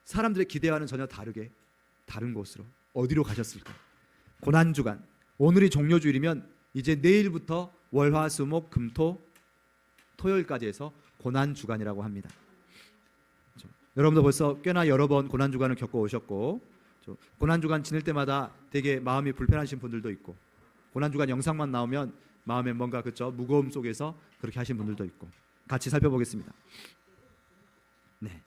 사람들의 기대와는 전혀 다르게 다른 곳으로 어디로 가셨을까? 고난주간 오늘이 종료주일이면 이제 내일부터 월화수목 금토 토요일까지 해서 고난주간이라고 합니다. 그렇죠? 여러분도 벌써 꽤나 여러 번 고난주간을 겪어오셨고 고난주간 지낼 때마다 되게 마음이 불편하신 분들도 있고 고난주간 영상만 나오면 마음에 뭔가 그렇죠 무거움 속에서 그렇게 하신 분들도 있고 같이 살펴보겠습니다. 네,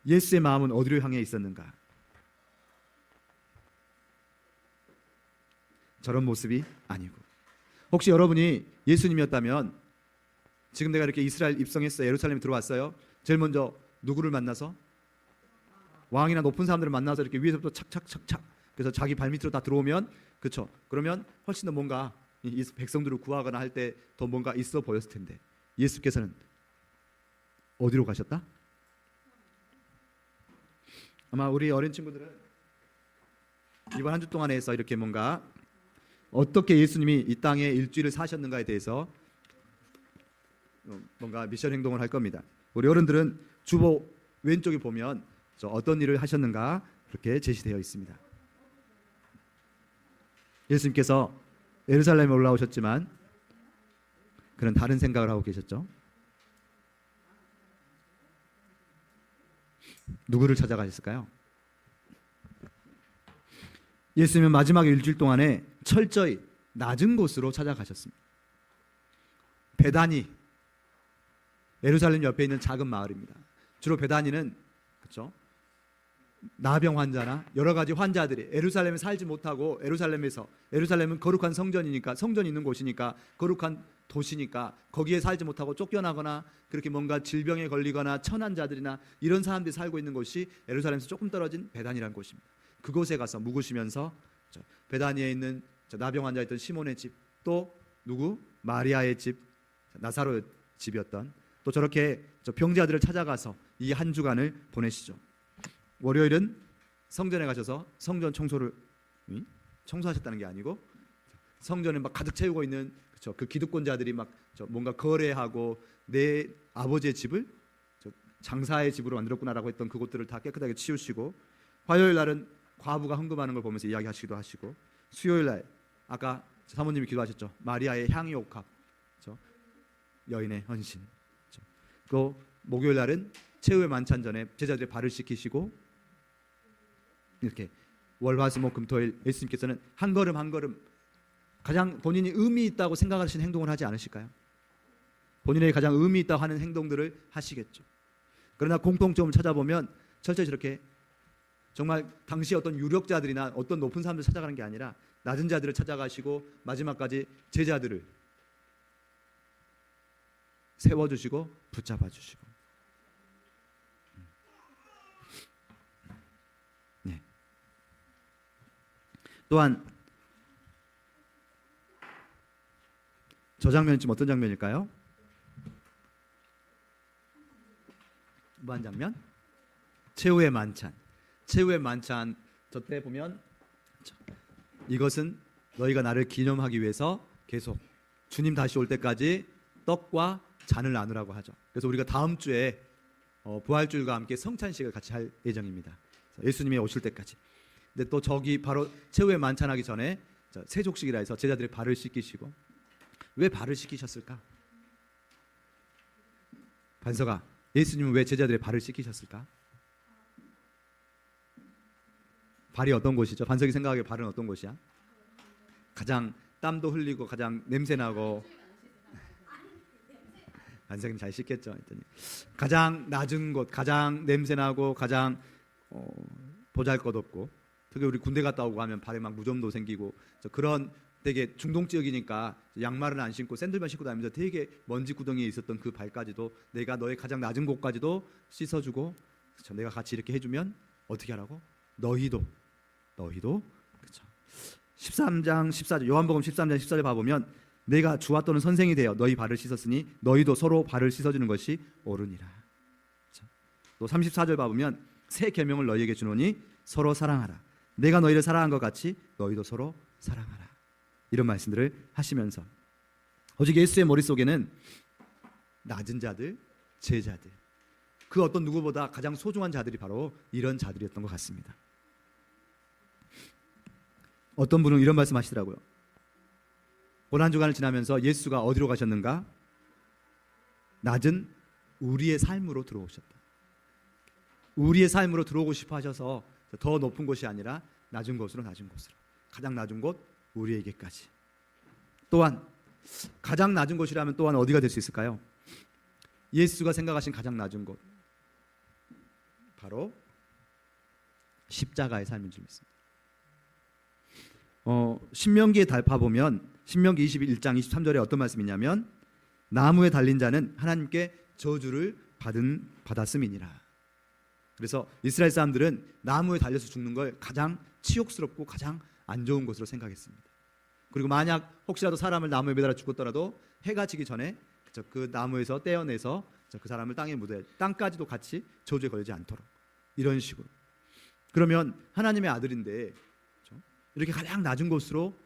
예수의 마음은 어디로 향해 있었는가? 저런 모습이 아니고 혹시 여러분이 예수님이었다면 지금 내가 이렇게 이스라엘 입성했어요. 예루살렘에 들어왔어요. 제일 먼저 누구를 만나서? 왕이나 높은 사람들을 만나서 이렇게 위에서부터 착착착착, 그래서 자기 발밑으로 다 들어오면, 그렇죠? 그러면 훨씬 더 뭔가 이 백성들을 구하거나 할 때 더 뭔가 있어 보였을 텐데, 예수께서는 어디로 가셨다? 아마 우리 어린 친구들은 이번 한 주 동안에서 이렇게 뭔가 어떻게 예수님이 이 땅에 일주일을 사셨는가에 대해서 뭔가 미션 행동을 할 겁니다. 우리 어른들은 주보 왼쪽에 보면 어떤 일을 하셨는가 그렇게 제시되어 있습니다. 예수님께서 예루살렘에 올라오셨지만 그는 다른 생각을 하고 계셨죠. 누구를 찾아가셨을까요? 예수님은 마지막 일주일 동안에 철저히 낮은 곳으로 찾아가셨습니다. 베다니, 예루살렘 옆에 있는 작은 마을입니다. 주로 베다니는, 그렇죠, 나병 환자나 여러 가지 환자들이 예루살렘에 살지 못하고, 예루살렘은 거룩한 성전이니까, 성전 있는 곳이니까, 거룩한 도시니까 거기에 살지 못하고 쫓겨나거나 그렇게 뭔가 질병에 걸리거나 천한 자들이나 이런 사람들이 살고 있는 곳이 예루살렘에서 조금 떨어진 베다니라는 곳입니다. 그곳에 가서 묵으시면서 베다니에 있는 나병 환자였던 시몬의 집, 또 누구? 마리아의 집, 나사로의 집이었던, 또 저렇게 병자들을 찾아가서 이 한 주간을 보내시죠. 월요일은 성전에 가셔서 성전 청소를 청소하셨다는 게 아니고, 성전을 막 가득 채우고 있는, 그렇죠, 그 기득권자들이 막 뭔가 거래하고 내 아버지의 집을 장사의 집으로 만들었구나라고 했던 그곳들을 다 깨끗하게 치우시고, 화요일 날은 과부가 헌금하는 걸 보면서 이야기하시기도 하시고, 수요일 날 아까 사모님이 기도하셨죠. 마리아의 향유 옥합, 그렇죠? 여인의 헌신. 그렇죠? 또 목요일 날은 최후의 만찬 전에 제자들의 발을 씻기시고, 이렇게 월화수목 금토일 예수님께서는 한 걸음 한 걸음 가장 본인이 의미 있다고 생각하시는 행동을 하지 않으실까요? 본인에게 가장 의미 있다고 하는 행동들을 하시겠죠. 그러나 공통점을 찾아보면 철저히 저렇게 정말 당시 어떤 유력자들이나 어떤 높은 사람들 찾아가는 게 아니라 낮은 자들을 찾아가시고 마지막까지 제자들을 세워주시고 붙잡아주시고, 네. 또한 저 장면은 지금 어떤 장면일까요? 무한 장면? 최후의 만찬. 최후의 만찬, 저때 보면 이것은 너희가 나를 기념하기 위해서 계속 주님 다시 올 때까지 떡과 잔을 나누라고 하죠. 그래서 우리가 다음 주에 부활주일과 함께 성찬식을 같이 할 예정입니다. 예수님이 오실 때까지. 근데 또 저기 바로 최후의 만찬하기 전에 세족식이라 해서 제자들의 발을 씻기시고, 왜 발을 씻기셨을까? 반서가, 예수님은 왜 제자들의 발을 씻기셨을까? 발이 어떤 곳이죠? 반석이 생각하기에 발은 어떤 곳이야? 가장 땀도 흘리고 가장 냄새나고, 반석이 잘 씻겠죠 했더니 가장 낮은 곳, 가장 냄새나고 가장 보잘것없고, 특히 우리 군대 갔다 오고 하면 발에 막 무좀도 생기고 그런 되게 중동 지역이니까 양말은 안 신고 샌들만 신고 다니면서 되게 먼지 구덩이에 있었던 그 발까지도 내가 너의 가장 낮은 곳까지도 씻어주고, 그렇죠, 내가 같이 이렇게 해주면 어떻게 하라고? 너희도 그렇죠. 13장 14절, 요한복음 13장 14절 봐보면 내가 주와 또는 선생이 되어 너희 발을 씻었으니 너희도 서로 발을 씻어주는 것이 옳으니라. 그렇죠. 또 34절 봐보면 새 계명을 너희에게 주노니 서로 사랑하라. 내가 너희를 사랑한 것 같이 너희도 서로 사랑하라. 이런 말씀들을 하시면서 오직 예수의 머릿속에는 낮은 자들, 제자들, 그 어떤 누구보다 가장 소중한 자들이 바로 이런 자들이었던 것 같습니다. 어떤 분은 이런 말씀 하시더라고요. 고난 주간을 지나면서 예수가 어디로 가셨는가? 낮은 우리의 삶으로 들어오셨다. 우리의 삶으로 들어오고 싶어 하셔서 더 높은 곳이 아니라 낮은 곳으로 가장 낮은 곳 우리에게까지. 또한 가장 낮은 곳이라면 또한 어디가 될 수 있을까요? 예수가 생각하신 가장 낮은 곳, 바로 십자가의 삶인 줄 믿습니다. 신명기에 봐보면 신명기 21장 23절에 어떤 말씀이 있냐면 나무에 달린 자는 하나님께 저주를 받았음이니라. 그래서 이스라엘 사람들은 나무에 달려서 죽는 걸 가장 치욕스럽고 가장 안 좋은 것으로 생각했습니다. 그리고 만약 혹시라도 사람을 나무에 매달아 죽었더라도 해가 지기 전에 그 나무에서 떼어내서 그 사람을 땅에 묻어야 땅까지도 같이 저주에 걸리지 않도록, 이런 식으로. 그러면 하나님의 아들인데 이렇게 가장 낮은 곳으로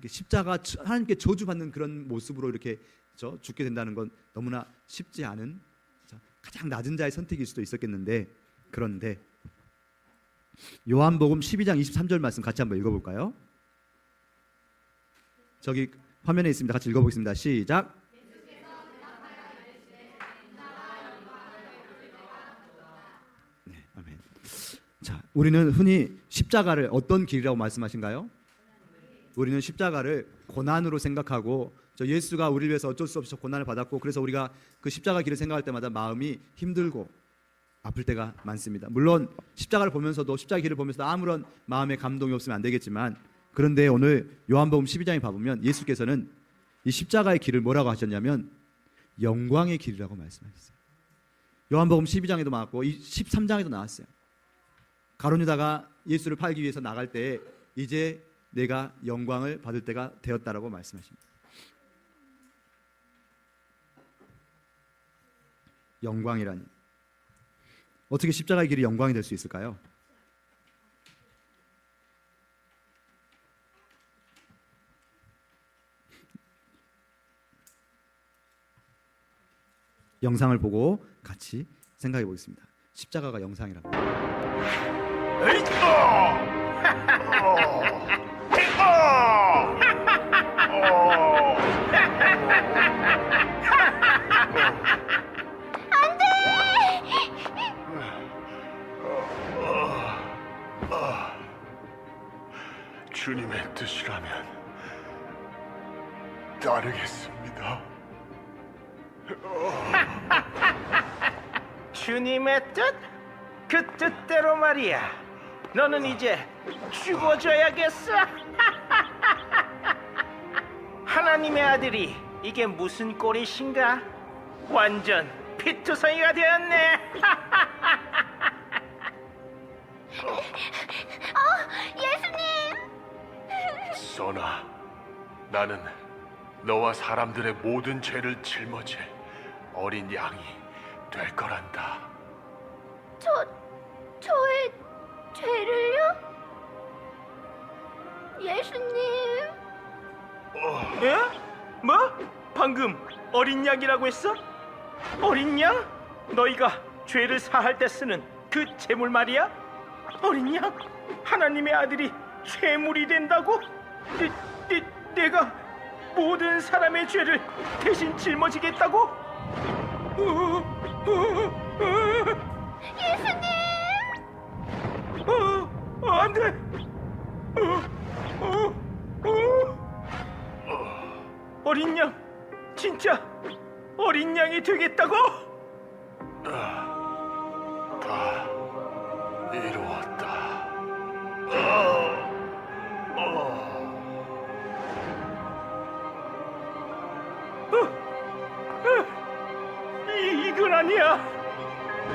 십자가 하나님께 저주받는 그런 모습으로 이렇게 죽게 된다는 건 너무나 쉽지 않은 가장 낮은 자의 선택일 수도 있었겠는데, 그런데 요한복음 12장 23절 말씀 같이 한번 읽어볼까요? 저기 화면에 있습니다. 같이 읽어보겠습니다. 시작. 네, 아멘. 자, 우리는 흔히 십자가를 어떤 길이라고 말씀하신가요? 우리는 십자가를 고난으로 생각하고, 예수가 우리를 위해서 어쩔 수 없이 고난을 받았고, 그래서 우리가 그 십자가 길을 생각할 때마다 마음이 힘들고 아플 때가 많습니다. 물론 십자가를 보면서도, 십자가 길을 보면서도 아무런 마음의 감동이 없으면 안 되겠지만, 그런데 오늘 요한복음 12장에 봐보면 예수께서는 이 십자가의 길을 뭐라고 하셨냐면 영광의 길이라고 말씀하셨어요. 요한복음 12장에도 나왔고 13장에도 나왔어요. 가룟 유다가 예수를 팔기 위해서 나갈 때 이제 내가 영광을 받을 때가 되었다라고 말씀하십니다. 영광이라니, 어떻게 십자가의 길이 영광이 될 수 있을까요? 영상을 보고 같이 생각해 보겠습니다. 십자가가 영상이라고. 주님의 뜻이라면 따르겠습니다. 주님의 뜻? 그 뜻대로 말이야. 너는 이제 죽어줘야겠어. 하나님의 아들이 이게 무슨 꼴이신가? 완전 피투성이가 되었네. 예수님! 소나, 나는 너와 사람들의 모든 죄를 짊어질 어린 양이 될 거란다. 저의 죄를요? 예수님! 예? 뭐? 방금 어린 양이라고 했어? 어린 양? 너희가 죄를 사할 때 쓰는 그 제물 말이야? 어린 양? 하나님의 아들이 죄물이 된다고? 내가 모든 사람의 죄를 대신 짊어지겠다고? 예수님! 안 돼! 어린 양, 진짜 어린 양이 되겠다고? 다 이루었다. 이건 아니야.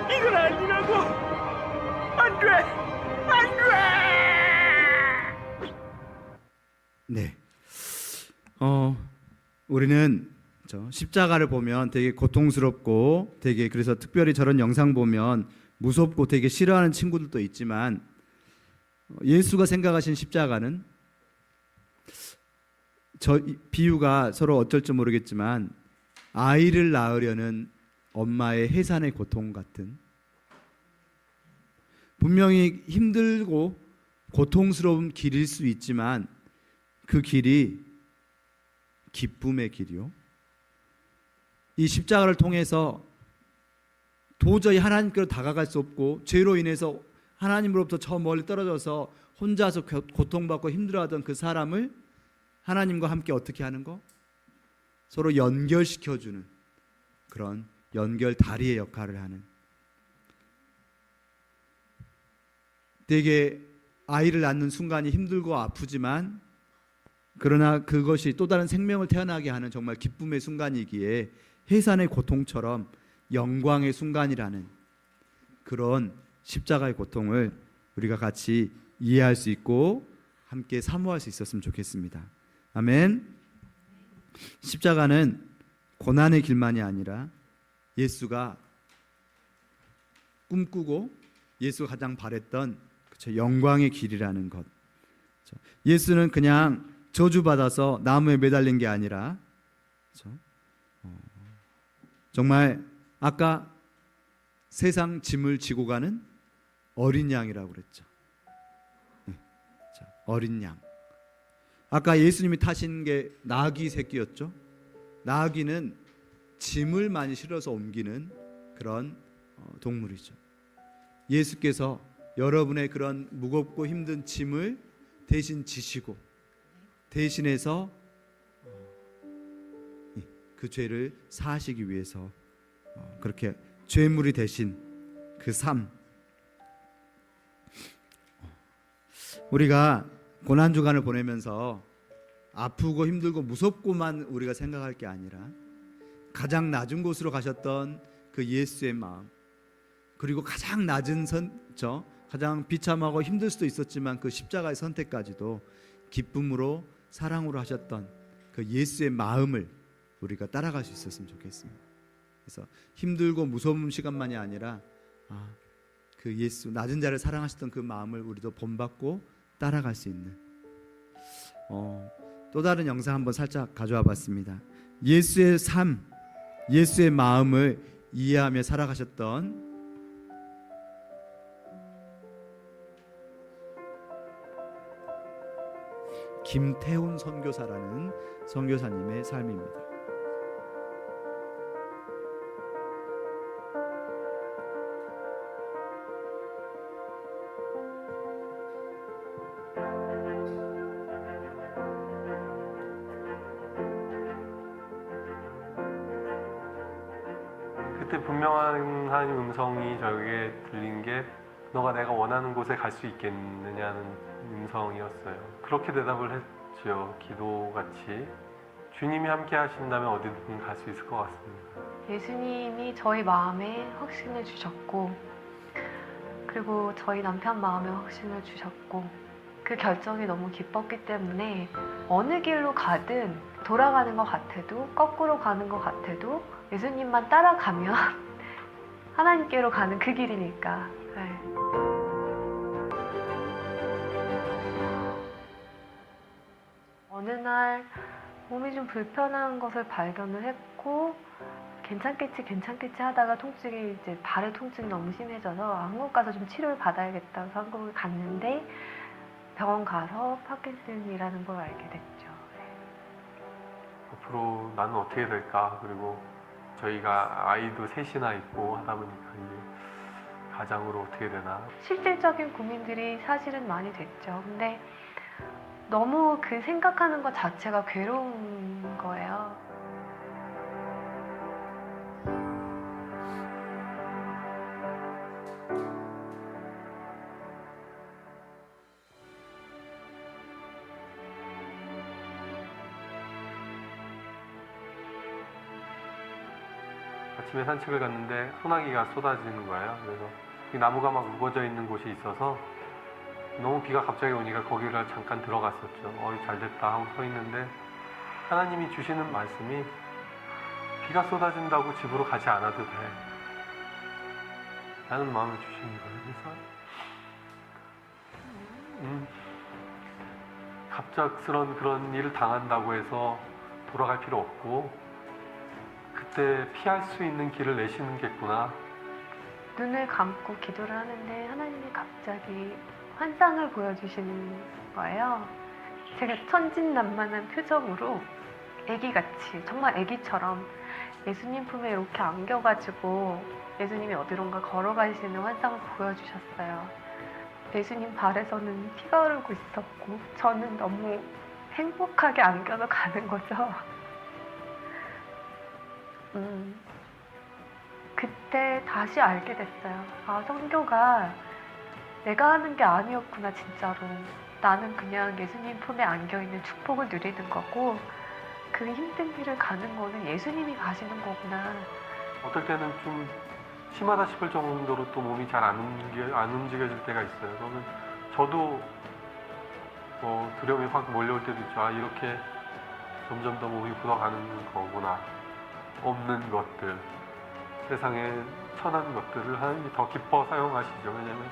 이건 아니라고. 안 돼. 안 돼. 네. 우리는 십자가를 보면 되게 고통스럽고 되게, 그래서 특별히 저런 영상 보면 무섭고 되게 싫어하는 친구들도 있지만, 예수가 생각하신 십자가는, 비유가 서로 어쩔지 모르겠지만 아이를 낳으려는 엄마의 해산의 고통 같은, 분명히 힘들고 고통스러운 길일 수 있지만 그 길이 기쁨의 길이요, 이 십자가를 통해서 도저히 하나님께로 다가갈 수 없고 죄로 인해서 하나님으로부터 저 멀리 떨어져서 혼자서 고통받고 힘들어하던 그 사람을 하나님과 함께 어떻게 하는 거? 서로 연결시켜주는 그런 연결 다리의 역할을 하는, 되게 아이를 낳는 순간이 힘들고 아프지만 그러나 그것이 또 다른 생명을 태어나게 하는 정말 기쁨의 순간이기에 해산의 고통처럼 영광의 순간이라는, 그런 십자가의 고통을 우리가 같이 이해할 수 있고 함께 사모할 수 있었으면 좋겠습니다. 아멘. 십자가는 고난의 길만이 아니라 예수가 꿈꾸고 예수가 가장 바랬던 영광의 길이라는 것. 예수는 그냥 저주받아서 나무에 매달린 게 아니라 정말 아까 세상 짐을 지고 가는 어린 양이라고 그랬죠. 어린 양. 아까 예수님이 타신 게 나귀 새끼였죠. 나귀는 짐을 많이 실어서 옮기는 그런 동물이죠. 예수께서 여러분의 그런 무겁고 힘든 짐을 대신 지시고 대신해서 그 죄를 사하시기 위해서 그렇게 죄물이 되신 그 삶. 우리가 고난주간을 보내면서 아프고 힘들고 무섭고만 우리가 생각할 게 아니라 가장 낮은 곳으로 가셨던 그 예수의 마음, 그리고 가장 낮은 가장 비참하고 힘들 수도 있었지만 그 십자가의 선택까지도 기쁨으로 사랑으로 하셨던 그 예수의 마음을 우리가 따라갈 수 있었으면 좋겠습니다. 그래서 힘들고 무서운 시간만이 아니라 그 예수 낮은 자를 사랑하셨던 그 마음을 우리도 본받고 따라갈 수 있는 또 다른 영상 한번 살짝 가져와 봤습니다. 예수의 삶, 예수의 마음을 이해하며 살아가셨던 김태훈 선교사라는 선교사님의 삶입니다. 그때 분명한 하나님 음성이 저에게 들린 게 너가 내가 원하는 곳에 갈 수 있겠느냐는 음성이었어요. 그렇게 대답을 했죠. 기도같이. 주님이 함께 하신다면 어디든 갈 수 있을 것 같습니다. 예수님이 저희 마음에 확신을 주셨고, 그리고 저희 남편 마음에 확신을 주셨고, 그 결정이 너무 기뻤기 때문에 어느 길로 가든 돌아가는 것 같아도 거꾸로 가는 것 같아도 예수님만 따라가면 하나님께로 가는 그 길이니까. 네. 어느 날 몸이 좀 불편한 것을 발견을 했고 괜찮겠지 하다가 통증이 이제 발의 통증이 너무 심해져서 한국 가서 좀 치료를 받아야겠다고 해서 한국을 갔는데 병원 가서 파킨슨이라는 걸 알게 됐죠. 앞으로 나는 어떻게 될까? 그리고 저희가 아이도 셋이나 있고 하다 보니까 이제 가장으로 어떻게 되나? 실질적인 고민들이 사실은 많이 됐죠. 근데 너무 그 생각하는 것 자체가 괴로운 거예요. 아침에 산책을 갔는데 소나기가 쏟아지는 거예요. 그래서 이 나무가 막 우거져 있는 곳이 있어서 너무 비가 갑자기 오니까 거기를 잠깐 들어갔었죠. 잘 됐다 하고 서 있는데 하나님이 주시는 말씀이 비가 쏟아진다고 집으로 가지 않아도 돼 라는 마음을 주시는 거예요. 그래서 갑작스런 그런 일을 당한다고 해서 돌아갈 필요 없고 그때 피할 수 있는 길을 내시는겠구나. 눈을 감고 기도를 하는데 하나님이 갑자기 환상을 보여주시는 거예요. 제가 천진난만한 표정으로 애기같이, 정말 애기처럼 예수님 품에 이렇게 안겨가지고 예수님이 어디론가 걸어가시는 환상을 보여주셨어요. 예수님 발에서는 피가 흐르고 있었고 저는 너무 행복하게 안겨서 가는 거죠. 그때 다시 알게 됐어요. 선교가 내가 하는 게 아니었구나, 진짜로. 나는 그냥 예수님 품에 안겨있는 축복을 누리는 거고 그 힘든 길을 가는 거는 예수님이 가시는 거구나. 어떨 때는 좀 심하다 싶을 정도로 또 몸이 잘 안 움직여질 때가 있어요. 그러면 저도 두려움이 확 몰려올 때도 있죠. 아, 이렇게 점점 더 몸이 굳어가는 거구나. 없는 것들, 세상에 천한 것들을 하나님이 더 기뻐 사용하시죠. 왜냐하면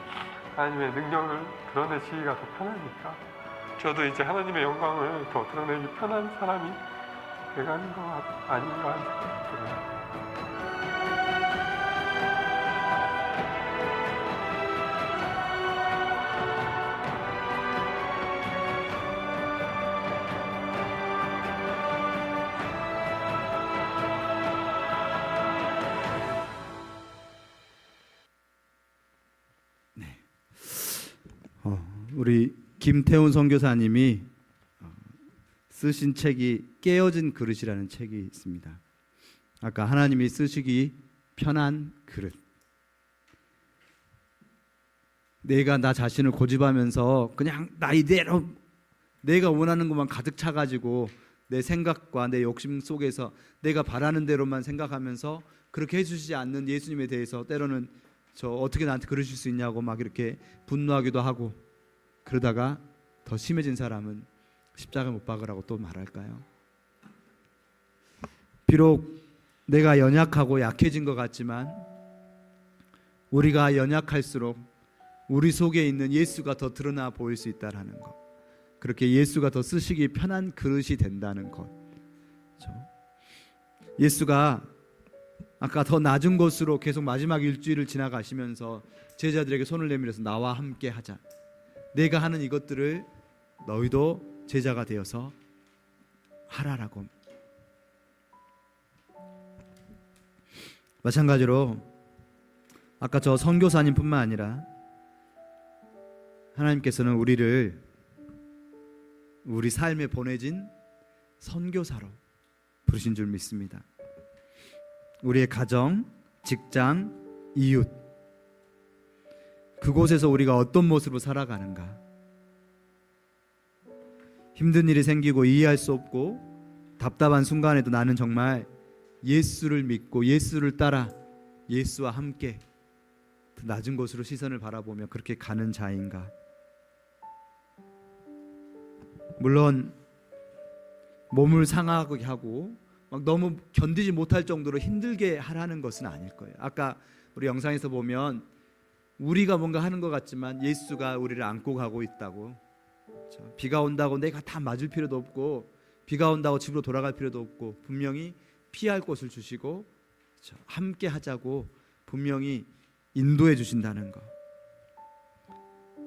하나님의 능력을 드러내시기가 더 편하니까. 저도 이제 하나님의 영광을 더 드러내기 편한 사람이 돼가는 것 아닌가 하는 생각이 들어요. 우리 김태훈 선교사님이 쓰신 책이 깨어진 그릇이라는 책이 있습니다. 아까 하나님이 쓰시기 편한 그릇. 내가 나 자신을 고집하면서 그냥 나 이대로 내가 원하는 것만 가득 차가지고 내 생각과 내 욕심 속에서 내가 바라는 대로만 생각하면서 그렇게 해주시지 않는 예수님에 대해서 때로는 저 어떻게 나한테 그러실 수 있냐고 막 이렇게 분노하기도 하고, 그러다가 더 심해진 사람은 십자가 못 박으라고 또 말할까요? 비록 내가 연약하고 약해진 것 같지만 우리가 연약할수록 우리 속에 있는 예수가 더 드러나 보일 수 있다는 것, 그렇게 예수가 더 쓰시기 편한 그릇이 된다는 것. 그렇죠? 예수가 아까 더 낮은 곳으로 계속 마지막 일주일을 지나가시면서 제자들에게 손을 내밀어서 나와 함께 하자. 내가 하는 이것들을 너희도 제자가 되어서 하라라고. 마찬가지로 아까 저 선교사님뿐만 아니라 하나님께서는 우리를 우리 삶에 보내진 선교사로 부르신 줄 믿습니다. 우리의 가정, 직장, 이웃, 그곳에서 우리가 어떤 모습으로 살아가는가. 힘든 일이 생기고 이해할 수 없고 답답한 순간에도 나는 정말 예수를 믿고 예수를 따라 예수와 함께 더 낮은 곳으로 시선을 바라보며 그렇게 가는 자인가. 물론 몸을 상하게 하고 막 너무 견디지 못할 정도로 힘들게 하라는 것은 아닐 거예요. 아까 우리 영상에서 보면 우리가 뭔가 하는 것 같지만 예수가 우리를 안고 가고 있다고. 그렇죠? 비가 온다고 내가 다 맞을 필요도 없고, 비가 온다고 집으로 돌아갈 필요도 없고, 분명히 피할 곳을 주시고, 그렇죠? 함께 하자고 분명히 인도해 주신다는 것.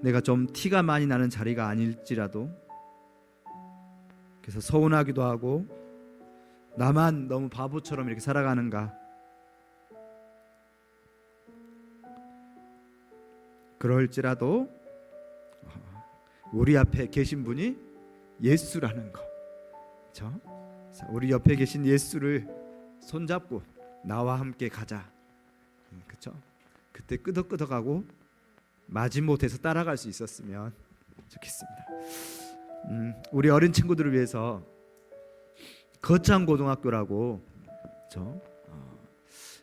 내가 좀 티가 많이 나는 자리가 아닐지라도, 그래서 서운하기도 하고 나만 너무 바보처럼 이렇게 살아가는가. 그럴지라도 우리 앞에 계신 분이 예수라는 거, 그렇죠? 우리 옆에 계신 예수를 손잡고 나와 함께 가자, 그렇죠? 그때 끄덕끄덕하고 마지못해서 따라갈 수 있었으면 좋겠습니다. 우리 어린 친구들을 위해서 거창 고등학교라고, 그렇죠?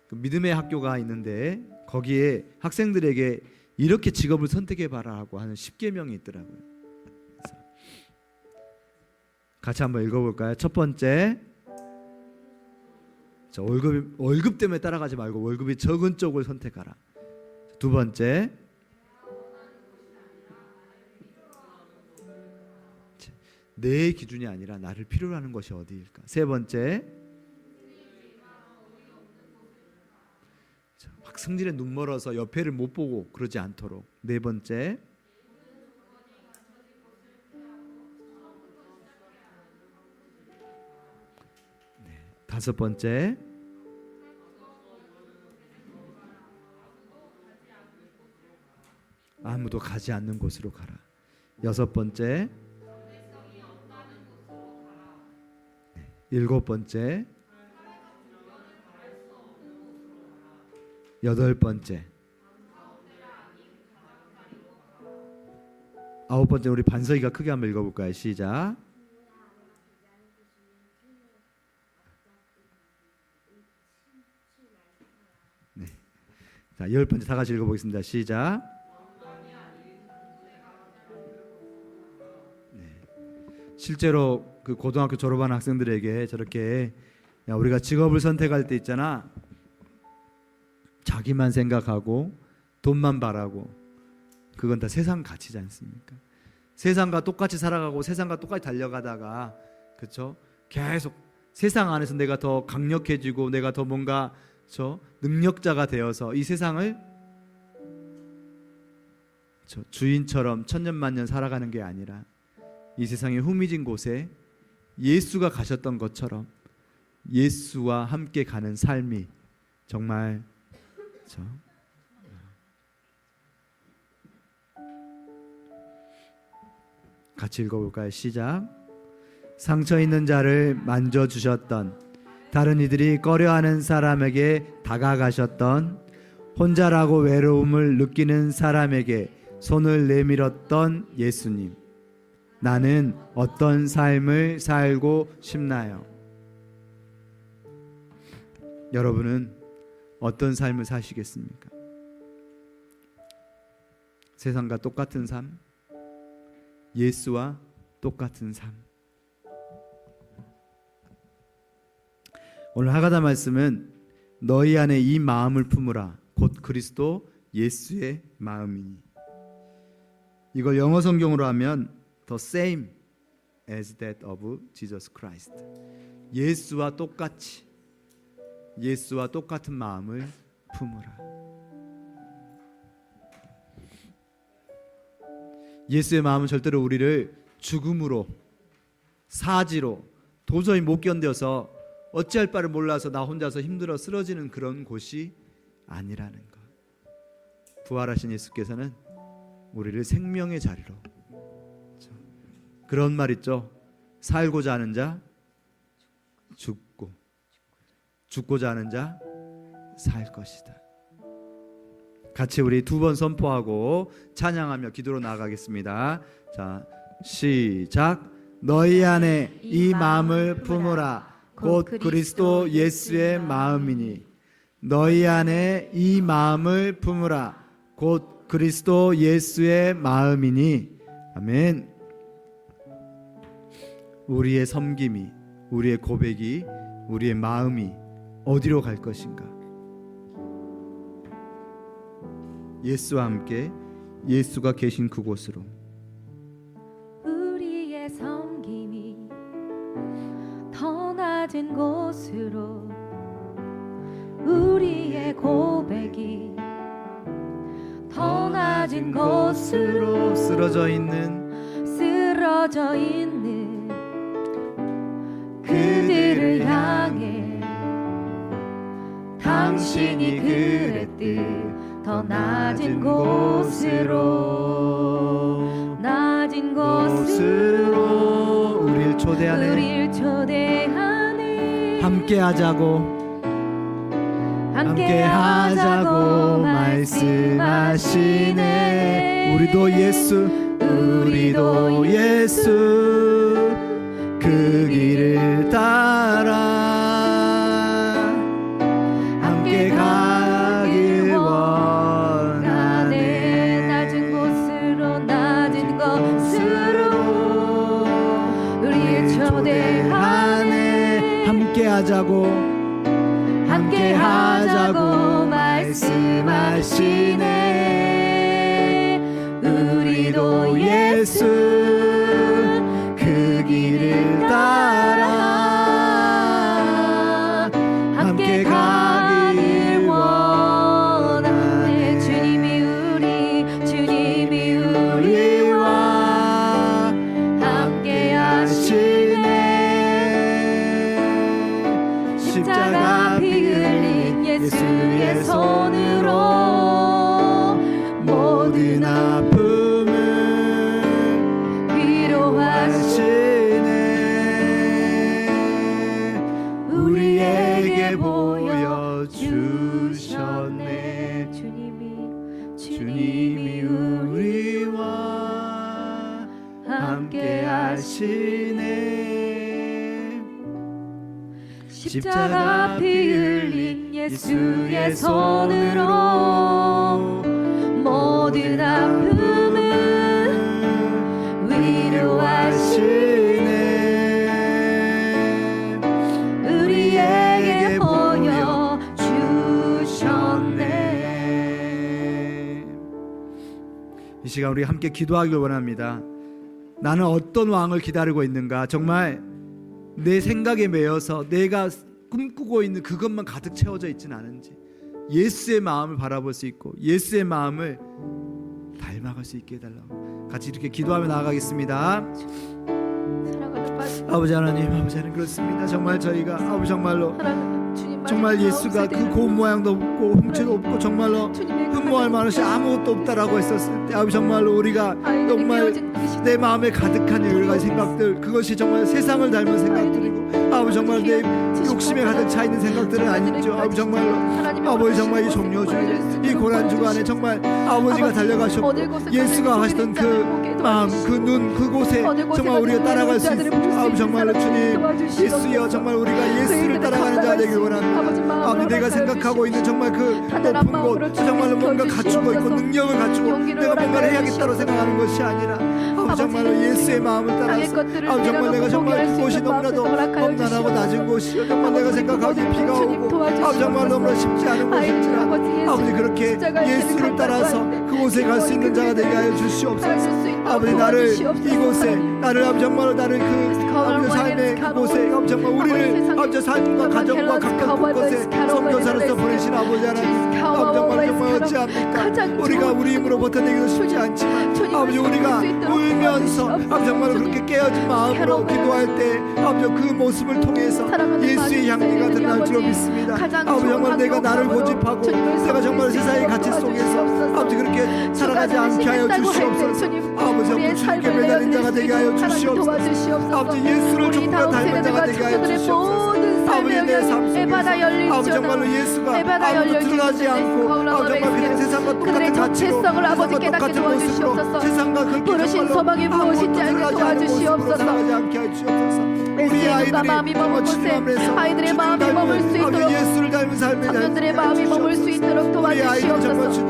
그 믿음의 학교가 있는데 거기에 학생들에게 이렇게 직업을 선택해봐라고 하는 10계명이 있더라고요. 그래서 같이 한번 읽어볼까요? 첫 번째, 월급 때문에 따라가지 말고 월급이 적은 쪽을 선택하라. 두 번째, 내 기준이 아니라 나를 필요로 하는 것이 어디일까? 세 번째, 막 승질에 눈 멀어서 옆에를 못 보고 그러지 않도록. 네 번째, 다섯 번째, 아무도 가지 않는 곳으로 가라. 여섯 번째, 일곱 번째, 여덟 번째, 아홉 번째. 우리 반석이가 크게 한번 읽어볼까요? 시작. 네. 자, 10번째 다 같이 읽어보겠습니다. 시작. 실제로 그 고등학교 졸업한 학생들에게 저렇게 야, 우리가 직업을 선택할 때 있잖아, 자기만 생각하고 돈만 바라고, 그건 다 세상 가치지 않습니까? 세상과 똑같이 살아가고 세상과 똑같이 달려가다가, 그렇죠? 계속 세상 안에서 내가 더 강력해지고 내가 더 뭔가 능력자가 되어서 이 세상을 주인처럼 천년만년 살아가는 게 아니라 이 세상의 후미진 곳에 예수가 가셨던 것처럼 예수와 함께 가는 삶이 정말 같이 읽어볼까요? 시작. 상처 있는 자를 만져주셨던, 다른 이들이 꺼려하는 사람에게 다가가셨던, 혼자라고 외로움을 느끼는 사람에게 손을 내밀었던 예수님, 나는 어떤 삶을 살고 싶나요? 여러분은 어떤 삶을 사시겠습니까? 세상과 똑같은 삶? 예수와 똑같은 삶? 오늘 하가다 말씀은 너희 안에 이 마음을 품으라, 곧 그리스도 예수의 마음이니. 이걸 영어 성경으로 하면 The same as that of Jesus Christ. 예수와 똑같이, 예수와 똑같은 마음을 품으라. 예수의 마음은 절대로 우리를 죽음으로, 사지로 도저히 못 견뎌서 어찌할 바를 몰라서 나 혼자서 힘들어 쓰러지는 그런 곳이 아니라는 것. 부활하신 예수께서는 우리를 생명의 자리로, 그런 말 있죠. 살고자 하는 자 죽고, 죽고자 하는 자 살 것이다. 같이 우리 2번 선포하고 찬양하며 기도로 나아가겠습니다. 자, 시작. 너희 안에 이 마음을 품으라, 곧 그리스도 예수의 마음이니. 너희 안에 이 마음을 품으라, 곧 그리스도 예수의 마음이니. 아멘. 우리의 섬김이, 우리의 고백이, 우리의 마음이 어디로 갈 것인가? 예수와 함께, 예수가 계신 그곳으로. 우리의 섬김이 더 낮은 곳으로, 우리의 고백이 더 낮은 곳으로, 쓰러져 있는 그들을 향해 당신이 그랬듯 더 낮은 곳으로, 낮은 곳으로 우리를 초대하네. 함께 하자고 말씀하시네. 우리도 예수 그 길을 따라 함께 가길 원하네. 낮은 곳으로 우리의 초대하네. 함께 하자고 말씀하시네. 우리도 예수 그 길을 따라 함께 가길 원하네. 주님이 우리와 함께 하시네. 십자가 피 흘린 예수의 손으로 모든 아픔을 위로하시네. 우리에게 보여주셨네. 주님이 우리와 함께 하시네. 십자가 피 흘린 예수의 손으로 모든 아픔을 위로하시네. 우리에게 보여주셨네. 이 시간 우리 함께 기도하길 원합니다. 나는 어떤 왕을 기다리고 있는가? 정말 내 생각에 매여서 내가 꿈꾸고 있는 그것만 가득 채워져 있지는 않은지, 예수의 마음을 바라볼 수 있고 예수의 마음을 닮아갈 수 있게 해달라고 같이 이렇게 기도하며 나아가겠습니다. 아버지 하나님, 아버지 하나님, 그렇습니다. 정말 저희가 아버지 정말로 정말 예수가 그 고운 모양도 없고 훔치도 없고 정말로 흠모할 만한 아무것도 없다라고 했었을 때 아버지 정말로 우리가 정말 내 마음에 가득한 여러 가지 생각들, 그것이 정말 세상을 닮은 생각들이고 아버지 정말 내 욕심에 가득 차 있는 생각들은 아니죠. 아버지 정말로 아버지 정말 이 종려주일 이 고난 주간에 정말 아버지가 달려가셨고 예수가 하시던 그 마음, 그 눈, 그곳에 정말 우리가 따라갈 수 있습니다. 아버지 정말로 주님 예수여, 정말 우리가 예수를 따라가는 자가 되길 원합니다. 아버지 내가 생각하고 있는 정말 그 높은 곳, 정말로 뭔가 갖추고 있고 능력을 갖추고 내가 뭔가를 해야겠다고 생각하는 것이 아니라 아버지 정말로 예수의 마음을 따라서 아버지 정말 내가 정말 그곳이 너무나도 험난하고 낮은 곳이요, 정말 내가 생각하기에 비가 오고 아버지 정말 너무나 쉽지 않은 곳일지라도 아버지 그렇게 예수를 따라서 그곳에 갈 수 있는 자가 되게 하여 주시옵소서. 아버지 나를 이곳에 나를 아버지 정말로 나를 그 아버지 삶의 그곳에 아버지 정말 우리를 아버지 삶과 가정과 가까운 곳에 선교사로서 보내신 아버지 하나님, 아버지 정말 어찌합니까? 우리가 우리 힘으로 버텨내기도 쉽지 않지만 아버지 우리가 울면서 아버지 정말 그렇게 깨어진 마음으로 기도할 때 아버지 그 모습을 통해서 예수의 향기가 드러날 줄로 믿습니다. 아버지 정말 내가 나를 고집하고 내가 정말 세상의 가치 속에서 아버지 그렇게 살아가지 않게 하여 주시옵소서. 아버지 정말 주님께 매달린 자가 되게 하여 주시옵소서. 아버지 예수를 조금 더 닮은 자가 되게 하여 주시옵소서. 아버지 내 삶 속에서 아버지 정말로 예수가 아무도 드러나지 않고 아버지 정말 그냥 세상과 똑같은 가치로 세상과 똑같은 모습으로 세상과 그렇게 부르신 소망이 무엇인지 알게 도와주시옵소서. 살아가지 않게 하여 주시옵소서. 우리 예수님과 마음이 머물 곳에 아이들의 마음이 머물 수 있도록, 예수를 닮은 삶을 청년들의 마음이 머물 수 있도록 도와주시옵소서.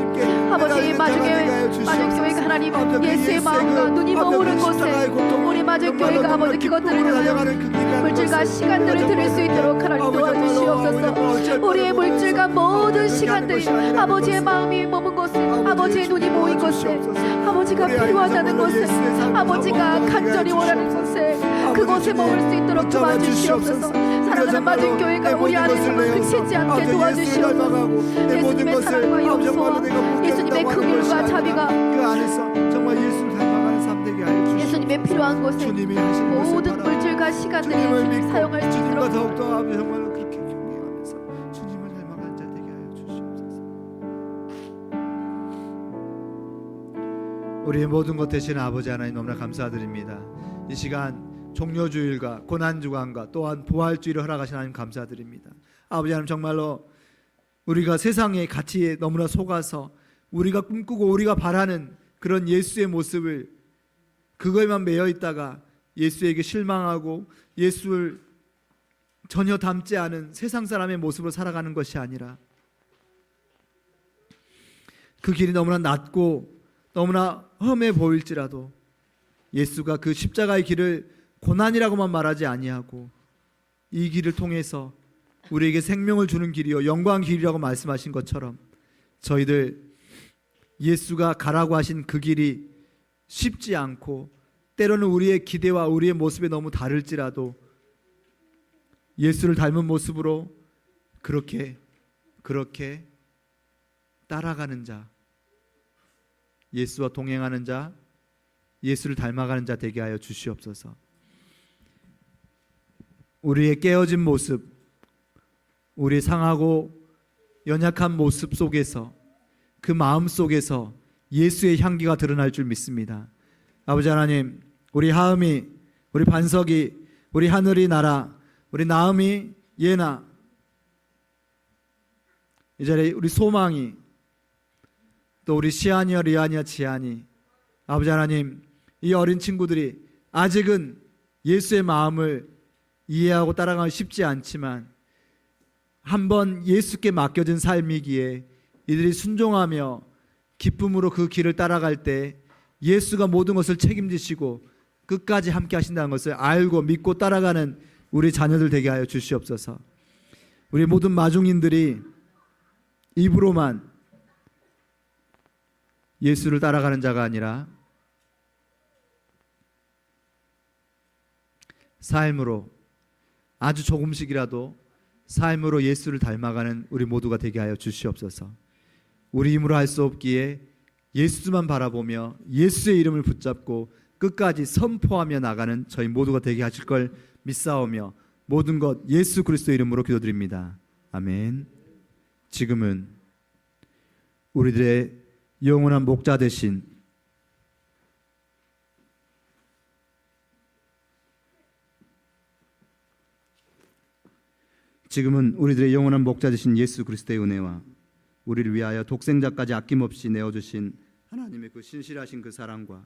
아버지 마중교회가 하나님 예수의 마음과 눈이 머무는 곳에 우리 마중교회가 아버지 그것들을 물질과 시간들을 드릴 수 있도록 하나님 도와주시옵소서. 우리의 물질과 모든 시간들이 아버지의 마음이 머문 곳에, 아버지의 눈이 모인 곳에, 아버지가 필요하다는 곳에, 아버지가 간절히 원하는 곳에 그곳에 머물 수 있도록 도와주시옵소서. 사랑하는 마중교회가 우리 안에서만 그치지 않게 도와주시옵소서. 예수님의 사랑과 용서와 예수님의 긍휼과 자비가 그 안에서 정말 예수를 닮아가는 삶 되게 하여 주시옵소서. 예수님의 필요한 곳에 주님이 하시는 것을 모든 바라보고 물질과 시간들이 주님을 믿고 사용할 수 주님과 있도록 더욱더 아버지 정말로 그렇게 경배하면서 주님을 닮아가는 자 되게 하여 주시옵소서. 우리의 모든 것 되신 아버지 하나님 너무나 감사드립니다. 이 시간 종려주일과 고난주간과 또한 부활주일을 허락하신 하나님 감사드립니다. 아버지 하나님 정말로 우리가 세상의 가치에 너무나 속아서 우리가 꿈꾸고 우리가 바라는 그런 예수의 모습을 그거에만 매여 있다가 예수에게 실망하고 예수를 전혀 닮지 않은 세상 사람의 모습으로 살아가는 것이 아니라 그 길이 너무나 낮고 너무나 험해 보일지라도 예수가 그 십자가의 길을 고난이라고만 말하지 아니하고 이 길을 통해서 우리에게 생명을 주는 길이요 영광 길이라고 말씀하신 것처럼 저희들 예수가 가라고 하신 그 길이 쉽지 않고 때로는 우리의 기대와 우리의 모습에 너무 다를지라도 예수를 닮은 모습으로 그렇게 따라가는 자, 예수와 동행하는 자, 예수를 닮아가는 자 되게 하여 주시옵소서. 우리의 깨어진 모습, 우리의 상하고 연약한 모습 속에서 그 마음 속에서 예수의 향기가 드러날 줄 믿습니다. 아버지 하나님, 우리 하음이, 우리 반석이, 우리 하늘이 나라, 우리 나음이, 예나, 이 자리에 우리 소망이, 또 우리 시안이와 리안이와 지안이, 아버지 하나님, 이 어린 친구들이 아직은 예수의 마음을 이해하고 따라가기 쉽지 않지만 한번 예수께 맡겨진 삶이기에 이들이 순종하며 기쁨으로 그 길을 따라갈 때 예수가 모든 것을 책임지시고 끝까지 함께 하신다는 것을 알고 믿고 따라가는 우리 자녀들 되게 하여 주시옵소서. 우리 모든 마중인들이 입으로만 예수를 따라가는 자가 아니라 삶으로 아주 조금씩이라도 삶으로 예수를 닮아가는 우리 모두가 되게 하여 주시옵소서. 우리 힘으로 할 수 없기에 예수만 바라보며 예수의 이름을 붙잡고 끝까지 선포하며 나가는 저희 모두가 되게 하실 걸 믿사오며 모든 것 예수 그리스도 이름으로 기도드립니다. 아멘. 지금은 우리들의 영원한 목자 되신 예수 그리스도의 은혜와 우리를 위하여 독생자까지 아낌없이 내어주신 하나님의 그 신실하신 그 사랑과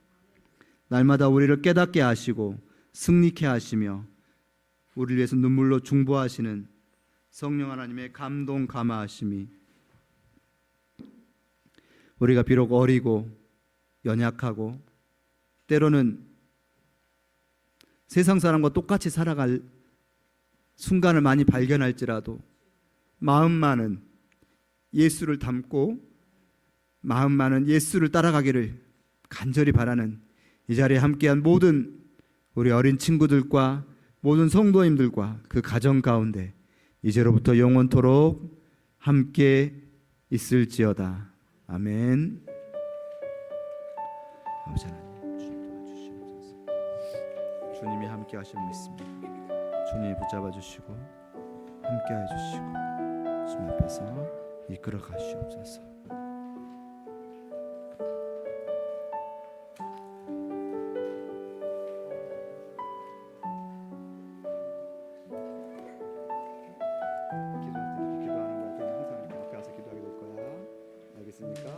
날마다 우리를 깨닫게 하시고 승리케 하시며 우리를 위해서 눈물로 중보하시는 성령 하나님의 감동 감화하심이 우리가 비록 어리고 연약하고 때로는 세상 사람과 똑같이 살아갈 순간을 많이 발견할지라도 마음만은 예수를 닮고 마음만은 예수를 따라가기를 간절히 바라는 이 자리에 함께한 모든 우리 어린 친구들과 모든 성도님들과 그 가정 가운데 이제로부터 영원토록 함께 있을지어다. 아멘. 아버지 하나님, 주님 도와주시옵소서. 주님이 함께 하실 믿습니다. 주님이 붙잡아 주시고 함께 해 주시고 주님 앞에서 이끌어 가시옵소서. 기도하는 거야. 그냥 항상 이렇게 앞에 와서 기도하게 될 거야. 알겠습니까?